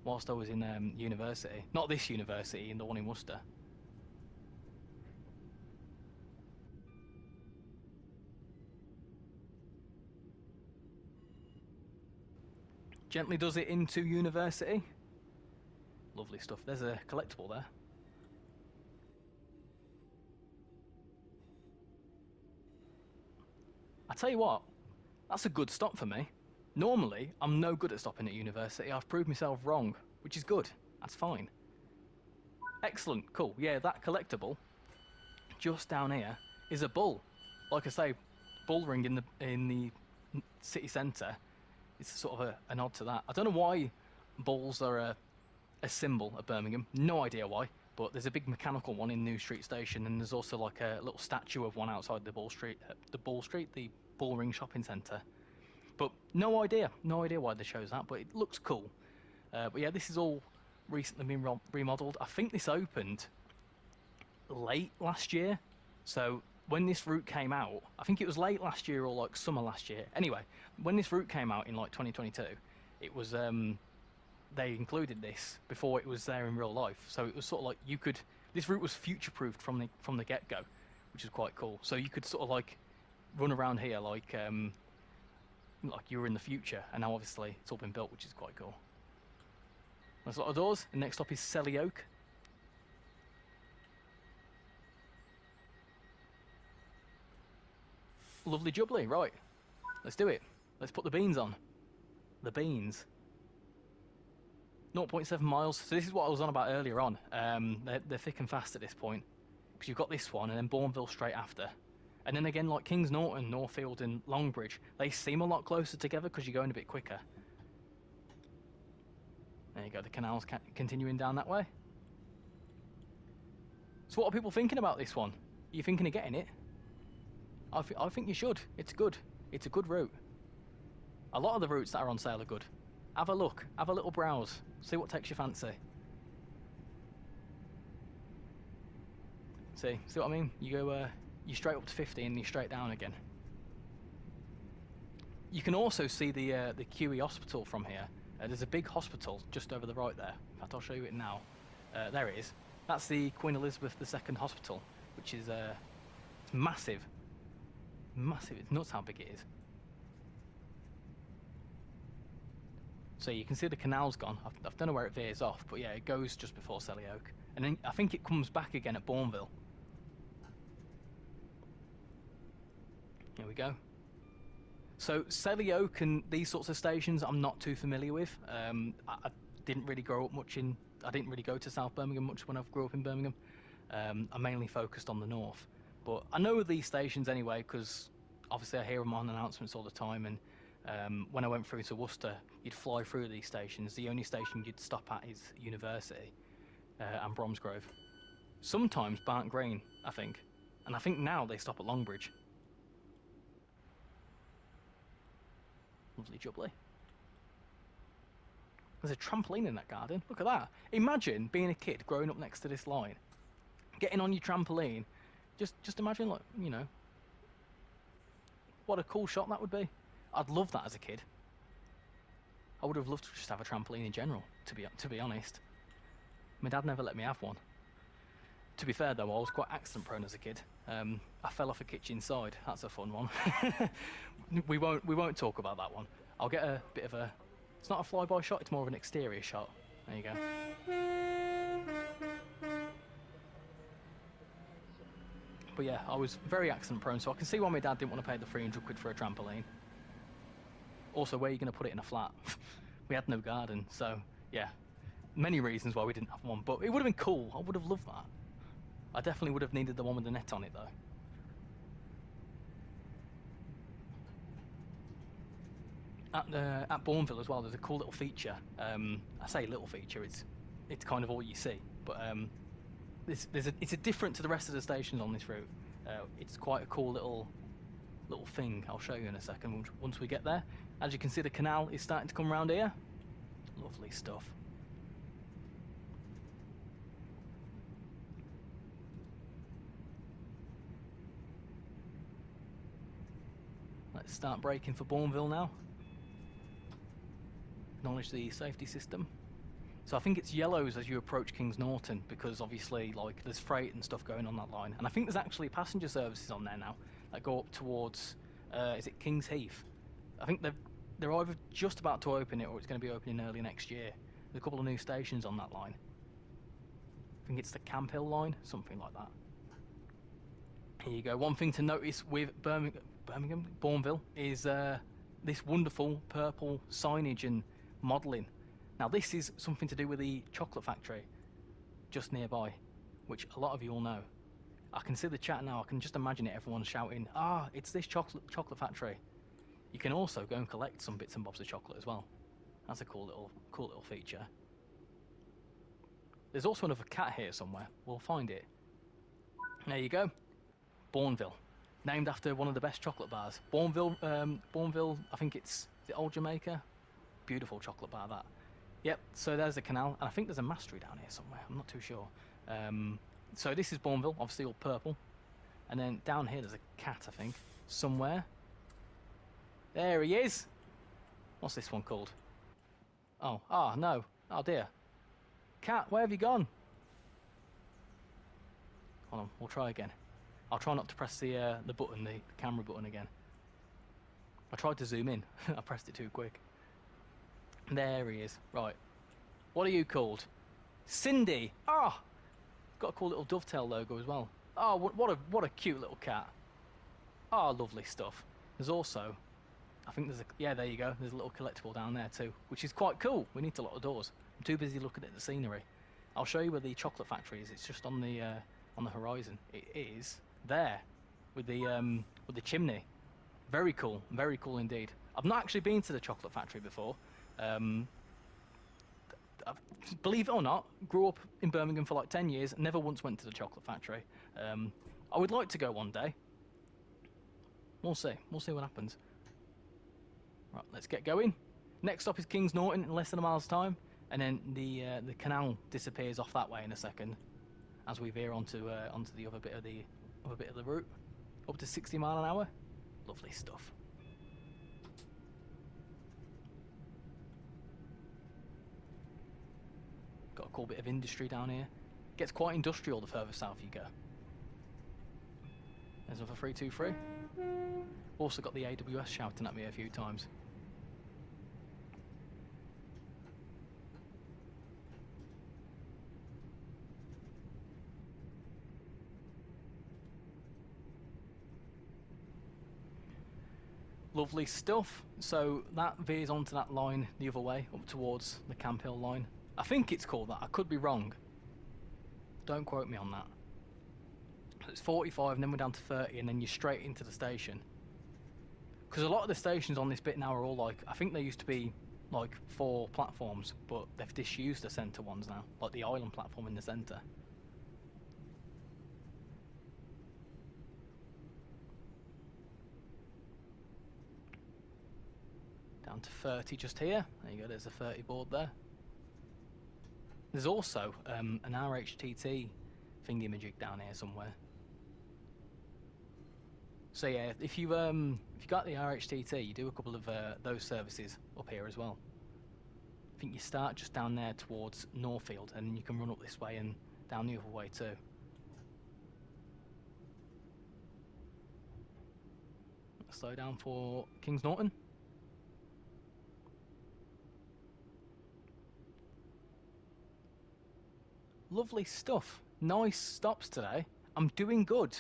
in university. Not this university, in the one in Worcester. Gently does it into University. Lovely stuff. There's a collectible there. I tell you what, that's a good stop for me. Normally, I'm no good at stopping at University. I've proved myself wrong, which is good. That's fine. Excellent, cool. Yeah, that collectible just down here is a bull. Like I say, bull ring in the city centre. It's sort of a nod to that. I don't know why bulls are a symbol of Birmingham. No idea why. But there's a big mechanical one in New Street Station, and there's also like a little statue of one outside the the Bull Ring Shopping Centre. But no idea why they chose that, but it looks cool. But yeah, this is all recently been remodeled. I think this opened late last year, so when this route came out, I think it was late last year or like summer last year. Anyway, when this route came out in like 2022, it was they included this before it was there in real life, so it was sort of like this route was future-proofed from the get-go, which is quite cool. So you could sort of like run around here like you were in the future, and now obviously it's all been built, which is quite cool. There's a lot of doors. The next stop is Selly Oak. Lovely jubbly, right. Let's do it. Let's put the beans on. The beans. 0.7 miles. So this is what I was on about earlier on. They're thick and fast at this point, because you've got this one and then Bourneville straight after. And then again, like Kings Norton, Northfield and Longbridge, they seem a lot closer together because you're going a bit quicker. There you go, the canal's continuing down that way. So what are people thinking about this one? Are you thinking of getting it? I think you should. It's good. It's a good route. A lot of the routes that are on sale are good. Have a look. Have a little browse. See what takes your fancy. See what I mean? You go, you straight up to 50 and you're straight down again. You can also see the QE hospital from here. There's a big hospital just over the right there. In fact, I'll show you it now. There it is. That's the Queen Elizabeth II Hospital, which is it's massive. Massive. It's nuts how big it is. So you can see the canal's gone. I don't know where it veers off, but yeah, it goes just before Selly Oak. And then I think it comes back again at Bourneville. Here we go. So Selly Oak and these sorts of stations I'm not too familiar with. I didn't really grow up much in... I didn't really go to South Birmingham much when I grew up in Birmingham. I mainly focused on the north. But I know these stations anyway, because obviously I hear them on announcements all the time. And when I went through to Worcester, you'd fly through these stations. The only station you'd stop at is University. and Bromsgrove. Sometimes Barnt Green, I think. And I think now they stop at Longbridge. Lovely jubbly. There's a trampoline in that garden. Look at that. Imagine being a kid growing up next to this line. Getting on your trampoline. Just imagine, like, you know, what a cool shot that would be. I'd love that as a kid. I would have loved to just have a trampoline in general, to be honest. My dad never let me have one. To be fair though, I was quite accident prone as a kid. I fell off a kitchen side. That's a fun one. we won't talk about that one. I'll get a bit of a. It's not a flyby shot. It's more of an exterior shot. There you go. But yeah, I was very accident prone, so I can see why my dad didn't want to pay the 300 quid for a trampoline. Also, where are you going to put it in a flat? We had no garden, so yeah, many reasons why we didn't have one. But it would have been cool. I would have loved that. I definitely would have needed the one with the net on it though. At Bourneville as well, there's a cool little feature. I say little feature, it's kind of all you see, but it's different to the rest of the stations on this route. It's quite a cool little thing. I'll show you in a second once we get there. As you can see, the canal is starting to come around here. Lovely stuff. Let's start braking for Bourneville now. Acknowledge the safety system. So I think it's yellows as you approach Kings Norton, because obviously, like, there's freight and stuff going on that line, and I think there's actually passenger services on there now that go up towards is it Kings Heath? I think they're either just about to open it or it's going to be opening early next year. There's a couple of new stations on that line. I think it's the Camp Hill line, something like that. Here you go. One thing to notice with Bourneville is this wonderful purple signage and modelling. Now this is something to do with the chocolate factory just nearby, which a lot of you all know. I can see the chat now. I can just imagine it. Everyone's shouting, "Ah, it's this chocolate factory." You can also go and collect some bits and bobs of chocolate as well. That's a cool little feature. There's also another cat here somewhere. We'll find it. There you go. Bourneville, named after one of the best chocolate bars. Bourneville, I think is it Old Jamaica? Beautiful chocolate bar, that. Yep, so there's the canal, and I think there's a mastery down here somewhere. I'm not too sure. So this is Bourneville, obviously all purple. And then down here there's a cat, I think, somewhere. There he is. What's this one called? Oh, no. Oh dear. Cat, where have you gone? Hold on, we'll try again. I'll try not to press the button, the camera button again. I tried to zoom in. I pressed it too quick. There he is. Right. What are you called? Cindy. Ah, got a cool little dovetail logo as well. Oh, what a cute little cat. Oh, lovely stuff. There's also, I think there's there you go. There's a little collectible down there too, which is quite cool. We need to lock the doors. I'm too busy looking at the scenery. I'll show you where the chocolate factory is. It's just on the horizon. It is there with the chimney. Very cool indeed. I've not actually been to the chocolate factory before. Believe it or not, grew up in Birmingham for like 10 years, never once went to the chocolate factory. I would like to go one day. We'll see what happens. Right, let's get going. Next stop is Kings Norton in less than a mile's time, and then the canal disappears off that way in a second as we veer onto the other bit of the route, up to 60 mile an hour. Lovely stuff. Got a cool bit of industry down here. Gets quite industrial the further south you go. There's another 323. Also got the AWS shouting at me a few times. Lovely stuff. So that veers onto that line the other way, up towards the Camp Hill line. I think it's called that. I could be wrong. Don't quote me on that. It's 45 and then we're down to 30 and then you're straight into the station. Because a lot of the stations on this bit now are all like, I think they used to be like 4 platforms, but they've disused the centre ones now, like the island platform in the centre. Down to 30 just here. There you go, there's a 30 board there. There's also an RHTT thingy-majig down here somewhere. So yeah, if you got the RHTT, you do a couple of those services up here as well. I think you start just down there towards Northfield, and you can run up this way and down the other way too. Slow down for Kings Norton. Lovely stuff. Nice stops today. I'm doing good.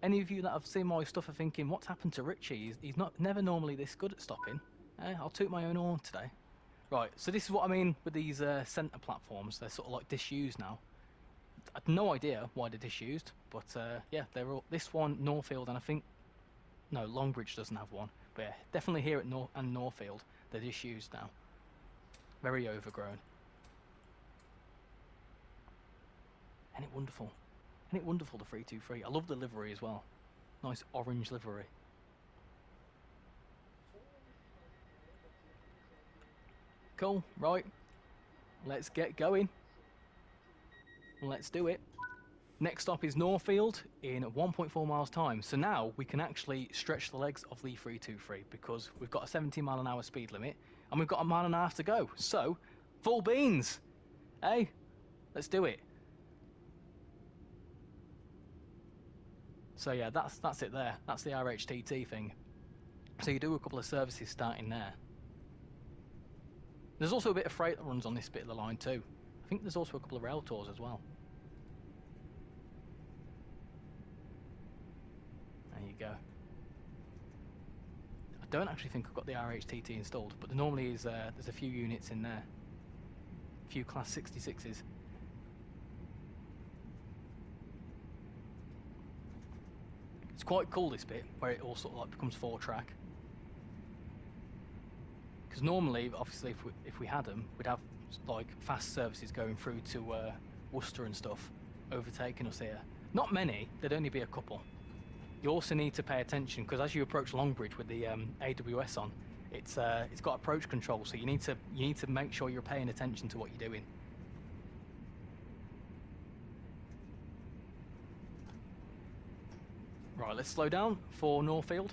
Any of you that have seen my stuff are thinking, what's happened to Richie? He's never normally this good at stopping. I'll toot my own horn today. Right, so this is what I mean with these centre platforms. They're sort of like disused now. I had no idea why they're disused, but yeah, they're all, this one, Northfield, and I think, no, Longbridge doesn't have one. But yeah, definitely here at Northfield, they're disused now. Very overgrown. Ain't it wonderful? Isn't it wonderful, the 323? I love the livery as well. Nice orange livery. Cool, right. Let's get going. Let's do it. Next stop is Northfield in 1.4 miles time. So now we can actually stretch the legs of the 323 because we've got a 70-mile-an-hour speed limit and we've got a mile and a half to go. So, full beans! Hey, let's do it. So yeah, that's it there. That's the RHTT thing. So you do a couple of services starting there. There's also a bit of freight that runs on this bit of the line too. I think there's also a couple of rail tours as well. There you go. I don't actually think I've got the RHTT installed, but there normally is. There's a few units in there. A few Class 66s. It's quite cool, this bit, where it all sort of like becomes 4-track. Because normally, obviously, if we had them, we'd have like fast services going through to Worcester and stuff, overtaking us here. Not many, there'd only be a couple. You also need to pay attention, because as you approach Longbridge with the AWS on, it's got approach control, so you need to make sure you're paying attention to what you're doing. Right, let's slow down for Northfield.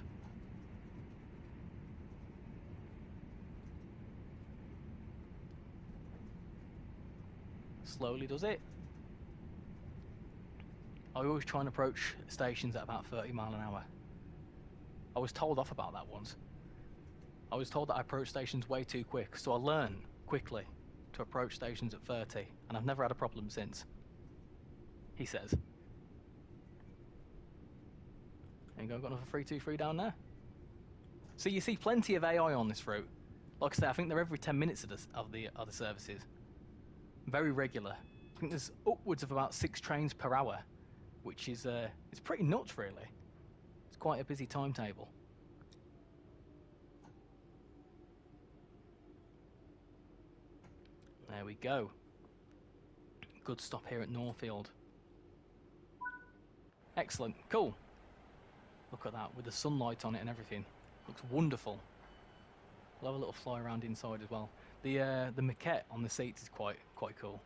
Slowly does it. I always try and approach stations at about 30 mile an hour. I was told off about that once. I was told that I approach stations way too quick, so I learn quickly to approach stations at 30, and I've never had a problem since. He says. There you go, got another 323 down there. So you see plenty of AI on this route. Like I say, I think they're every 10 minutes of the other services. Very regular. I think there's upwards of about 6 trains per hour, which is it's pretty nuts, really. It's quite a busy timetable. There we go. Good stop here at Northfield. Excellent, cool. Look at that, with the sunlight on it and everything. Looks wonderful. We'll have a little fly around inside as well. The maquette on the seats is quite cool.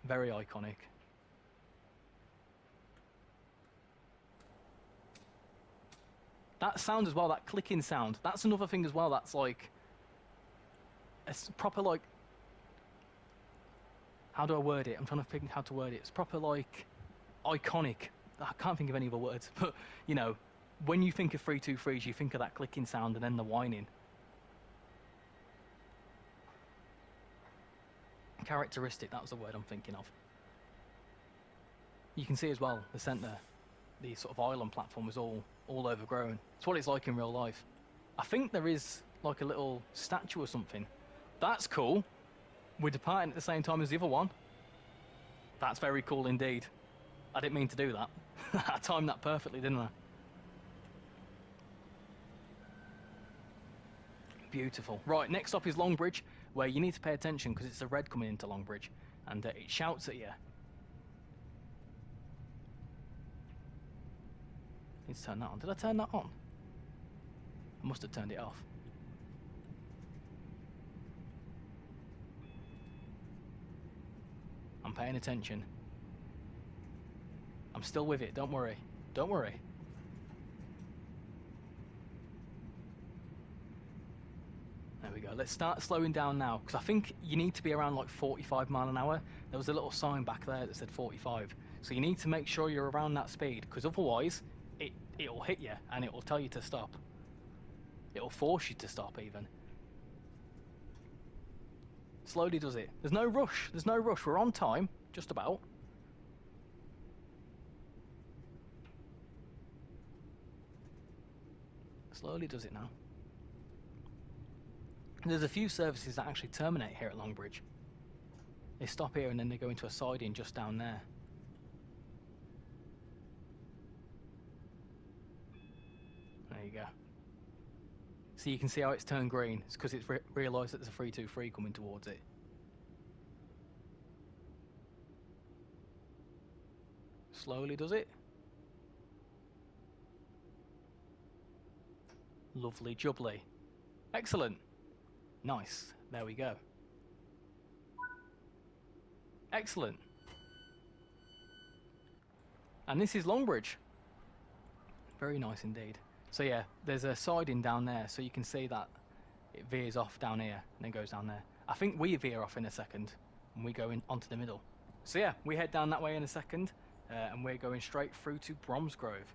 Very iconic. That sound as well, that clicking sound, that's another thing as well that's like... It's proper like... How do I word it? I'm trying to think how to word it. It's proper like... iconic. I can't think of any other words, but, you know, when you think of 323s, you think of that clicking sound and then the whining. Characteristic, that was the word I'm thinking of. You can see as well, the centre, the sort of island platform was all overgrown. It's what it's like in real life. I think there is like a little statue or something. That's cool. We're departing at the same time as the other one. That's very cool indeed. I didn't mean to do that. I timed that perfectly, didn't I? beautiful. Right, next stop is Longbridge, where you need to pay attention because it's a red coming into Longbridge, and it shouts at you. Need to turn that on. Did I turn that on? I must have turned it off. I'm paying attention. I'm still with it, don't worry. Don't worry. There we go. Let's start slowing down now, because I think you need to be around like 45 mile an hour. There was a little sign back there that said 45. So you need to make sure you're around that speed, because otherwise it'll hit you and it will tell you to stop. It'll force you to stop even. Slowly does it. There's no rush. There's no rush. We're on time, just about. Slowly does it now. There's a few services that actually terminate here at Longbridge. They stop here and then they go into a siding just down there. There you go. So you can see how it's turned green. It's because it's realised that there's a 323 coming towards it. Slowly does it. Lovely jubbly. Excellent. Nice. There we go. Excellent. And this is Longbridge. Very nice indeed. So yeah, there's a siding down there, so you can see that it veers off down here and then goes down there. I think we veer off in a second and we go in onto the middle. So yeah, we head down that way in a second, and we're going straight through to Bromsgrove.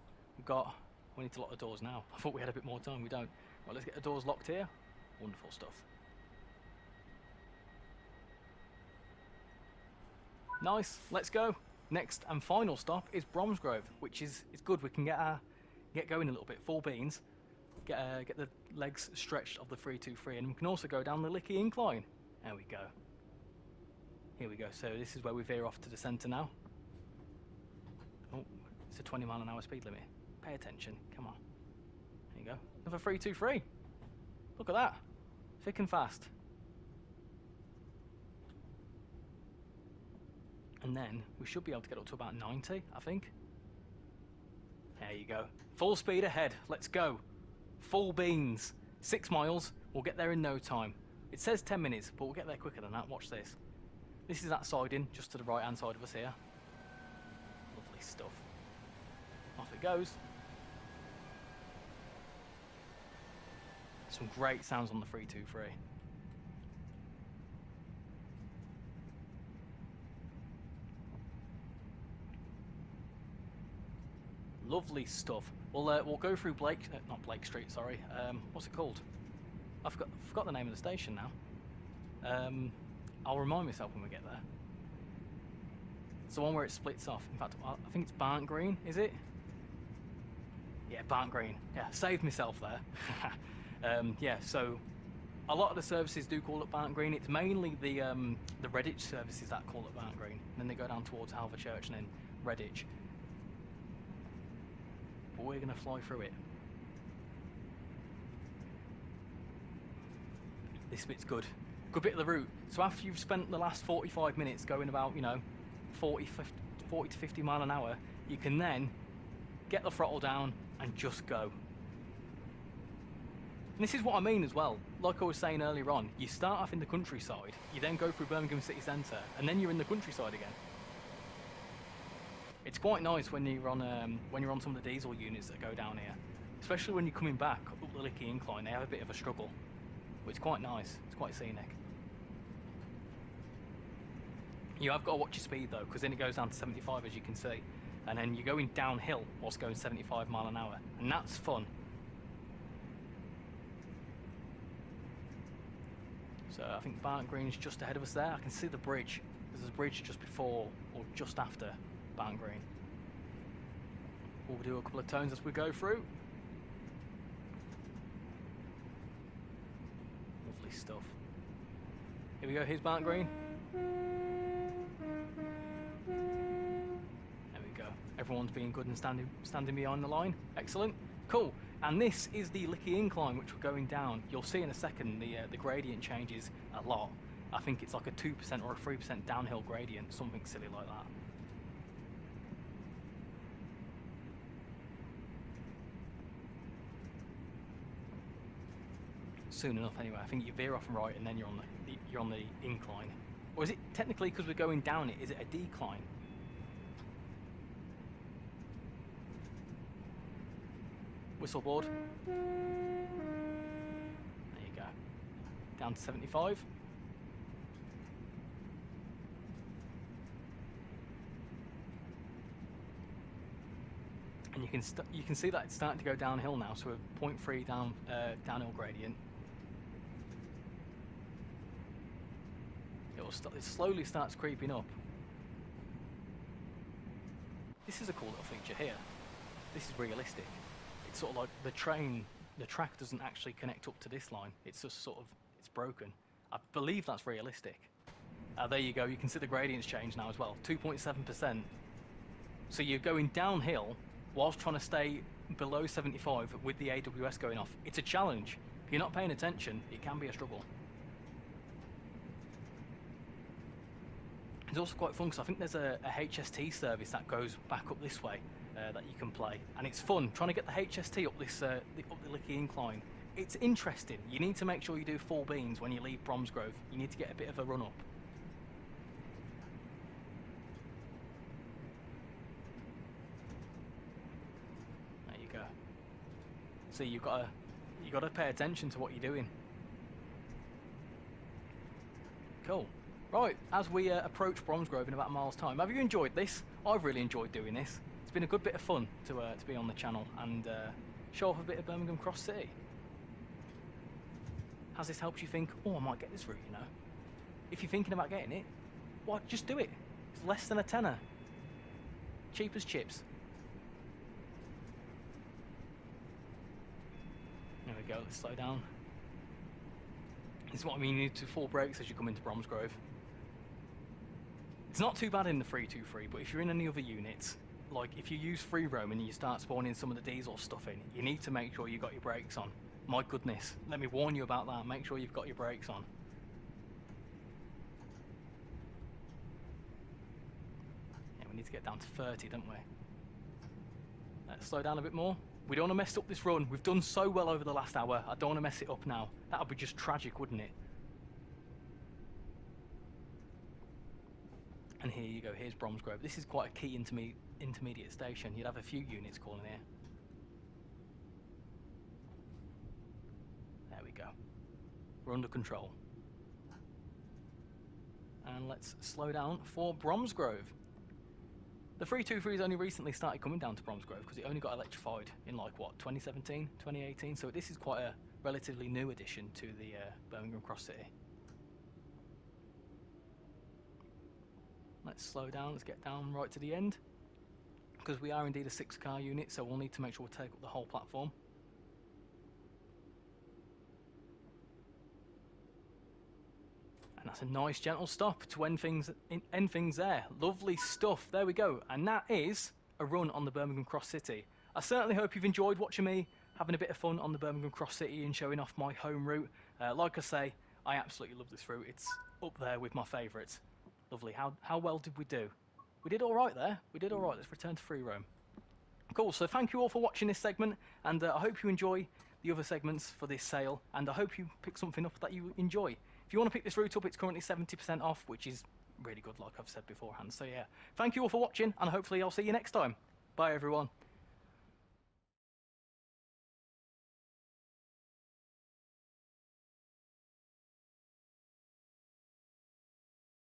We need to lock the doors now. I thought we had a bit more time, we don't. Well, let's get the doors locked here. Wonderful stuff. Nice, let's go. Next and final stop is Bromsgrove, which is good. We can get going a little bit. Full beans. Get the legs stretched of the 323, and we can also go down the Licky incline. There we go. Here we go. So this is where we veer off to the centre now. Oh, it's a 20 mile an hour speed limit. Pay attention. Come on. There you go. Another 323. Look at that. Thick and fast. And then we should be able to get up to about 90, I think. There you go. Full speed ahead. Let's go. Full beans. 6 miles. We'll get there in no time. It says 10 minutes, but we'll get there quicker than that. Watch this. This is that siding, just to the right-hand side of us here. Lovely stuff. Off it goes. Some great sounds on the 323. Lovely stuff. We'll go through not Blake Street, sorry. What's it called? I forgot the name of the station now. I'll remind myself when we get there. It's the one where it splits off. In fact, I think it's Barnt Green, is it? Yeah, Barnt Green. Yeah, saved myself there. Yeah, so a lot of the services do call it Barnt Green. It's mainly the Redditch services that call it Barnt Green. And then they go down towards Halverchurch and then Redditch. But we're going to fly through it. This bit's good. Good bit of the route. So after you've spent the last 45 minutes going about, 40 to 50 mile an hour, you can then get the throttle down and just go. And this is what I mean as well. Like I was saying earlier on, you start off in the countryside, you then go through Birmingham city centre, and then you're in the countryside again. It's quite nice when you're on some of the diesel units that go down here, especially when you're coming back up the Licky incline. They have a bit of a struggle, but it's quite nice. It's quite scenic. You have got to watch your speed though, because then it goes down to 75 as you can see, and then you're going downhill whilst going 75 mile an hour, and that's fun. So I think Barnt Green is just ahead of us there. I can see the bridge. There's a bridge just before or just after Barnt Green. We'll do a couple of turns as we go through. Lovely stuff. Here we go, here's Barnt Green. There we go. Everyone's being good and standing behind the line. Excellent. Cool. And this is the Licky incline, which we're going down. You'll see in a second the gradient changes a lot. I think it's like a 2% or a 3% downhill gradient, something silly like that. Soon enough, anyway. I think you veer off and right, and then you're on the incline. Or is it technically, because we're going down it? Is it a decline? Whistle board. There you go. Down to 75. And you can see that it's starting to go downhill now. So we're 0.3 downhill gradient. It slowly starts creeping up. This is a cool little feature here. This is realistic. It's sort of like the track doesn't actually connect up to this line. It's just sort of, it's broken. I believe that's realistic. There you go. You can see the gradients change now as well. 2.7%. So you're going downhill whilst trying to stay below 75 with the AWS going off. It's a challenge. If you're not paying attention, it can be a struggle. It's also quite fun because I think there's a HST service that goes back up this way that you can play, and it's fun trying to get the HST up this up the Licky incline. It's interesting. You need to make sure you do full beans when you leave Bromsgrove. You need to get a bit of a run up. There you go. See, you got to pay attention to what you're doing. Cool. Right, as we approach Bromsgrove in about a mile's time, have you enjoyed this? I've really enjoyed doing this. It's been a good bit of fun to be on the channel and show off a bit of Birmingham Cross City. Has this helped you think, oh, I might get this route, you know? If you're thinking about getting it, why, just do it. It's less than a tenner. Cheap as chips. There we go, let's slow down. This is what I mean, you need to full brakes as you come into Bromsgrove. It's not too bad in the 323, but if you're in any other units, like if you use free roam and you start spawning some of the diesel stuff in, you need to make sure you've got your brakes on. My goodness, let me warn you about that. Make sure you've got your brakes on. Yeah, we need to get down to 30, don't we? Let's slow down a bit more. We don't want to mess up this run. We've done so well over the last hour. I don't want to mess it up now. That would be just tragic, wouldn't it? And here you go, here's Bromsgrove. This is quite a key intermediate station. You'd have a few units calling here. There we go. We're under control. And let's slow down for Bromsgrove. The 323's only recently started coming down to Bromsgrove because it only got electrified in like, what, 2017, 2018? So this is quite a relatively new addition to the Birmingham Cross City. Let's slow down, let's get down right to the end, because we are indeed a 6-car unit, so we'll need to make sure we take up the whole platform. And that's a nice gentle stop to end things there. Lovely stuff, there we go. And that is a run on the Birmingham Cross City. I certainly hope you've enjoyed watching me having a bit of fun on the Birmingham Cross City and showing off my home route. Like I say, I absolutely love this route. It's up there with my favourites. Lovely. How well did we do? We did all right there. We did all right. Let's return to free roam. Cool. So thank you all for watching this segment, and I hope you enjoy the other segments for this sale, and I hope you pick something up that you enjoy. If you want to pick this route up, it's currently 70% off, which is really good, like I've said beforehand. So yeah, thank you all for watching, and hopefully I'll see you next time. Bye, everyone.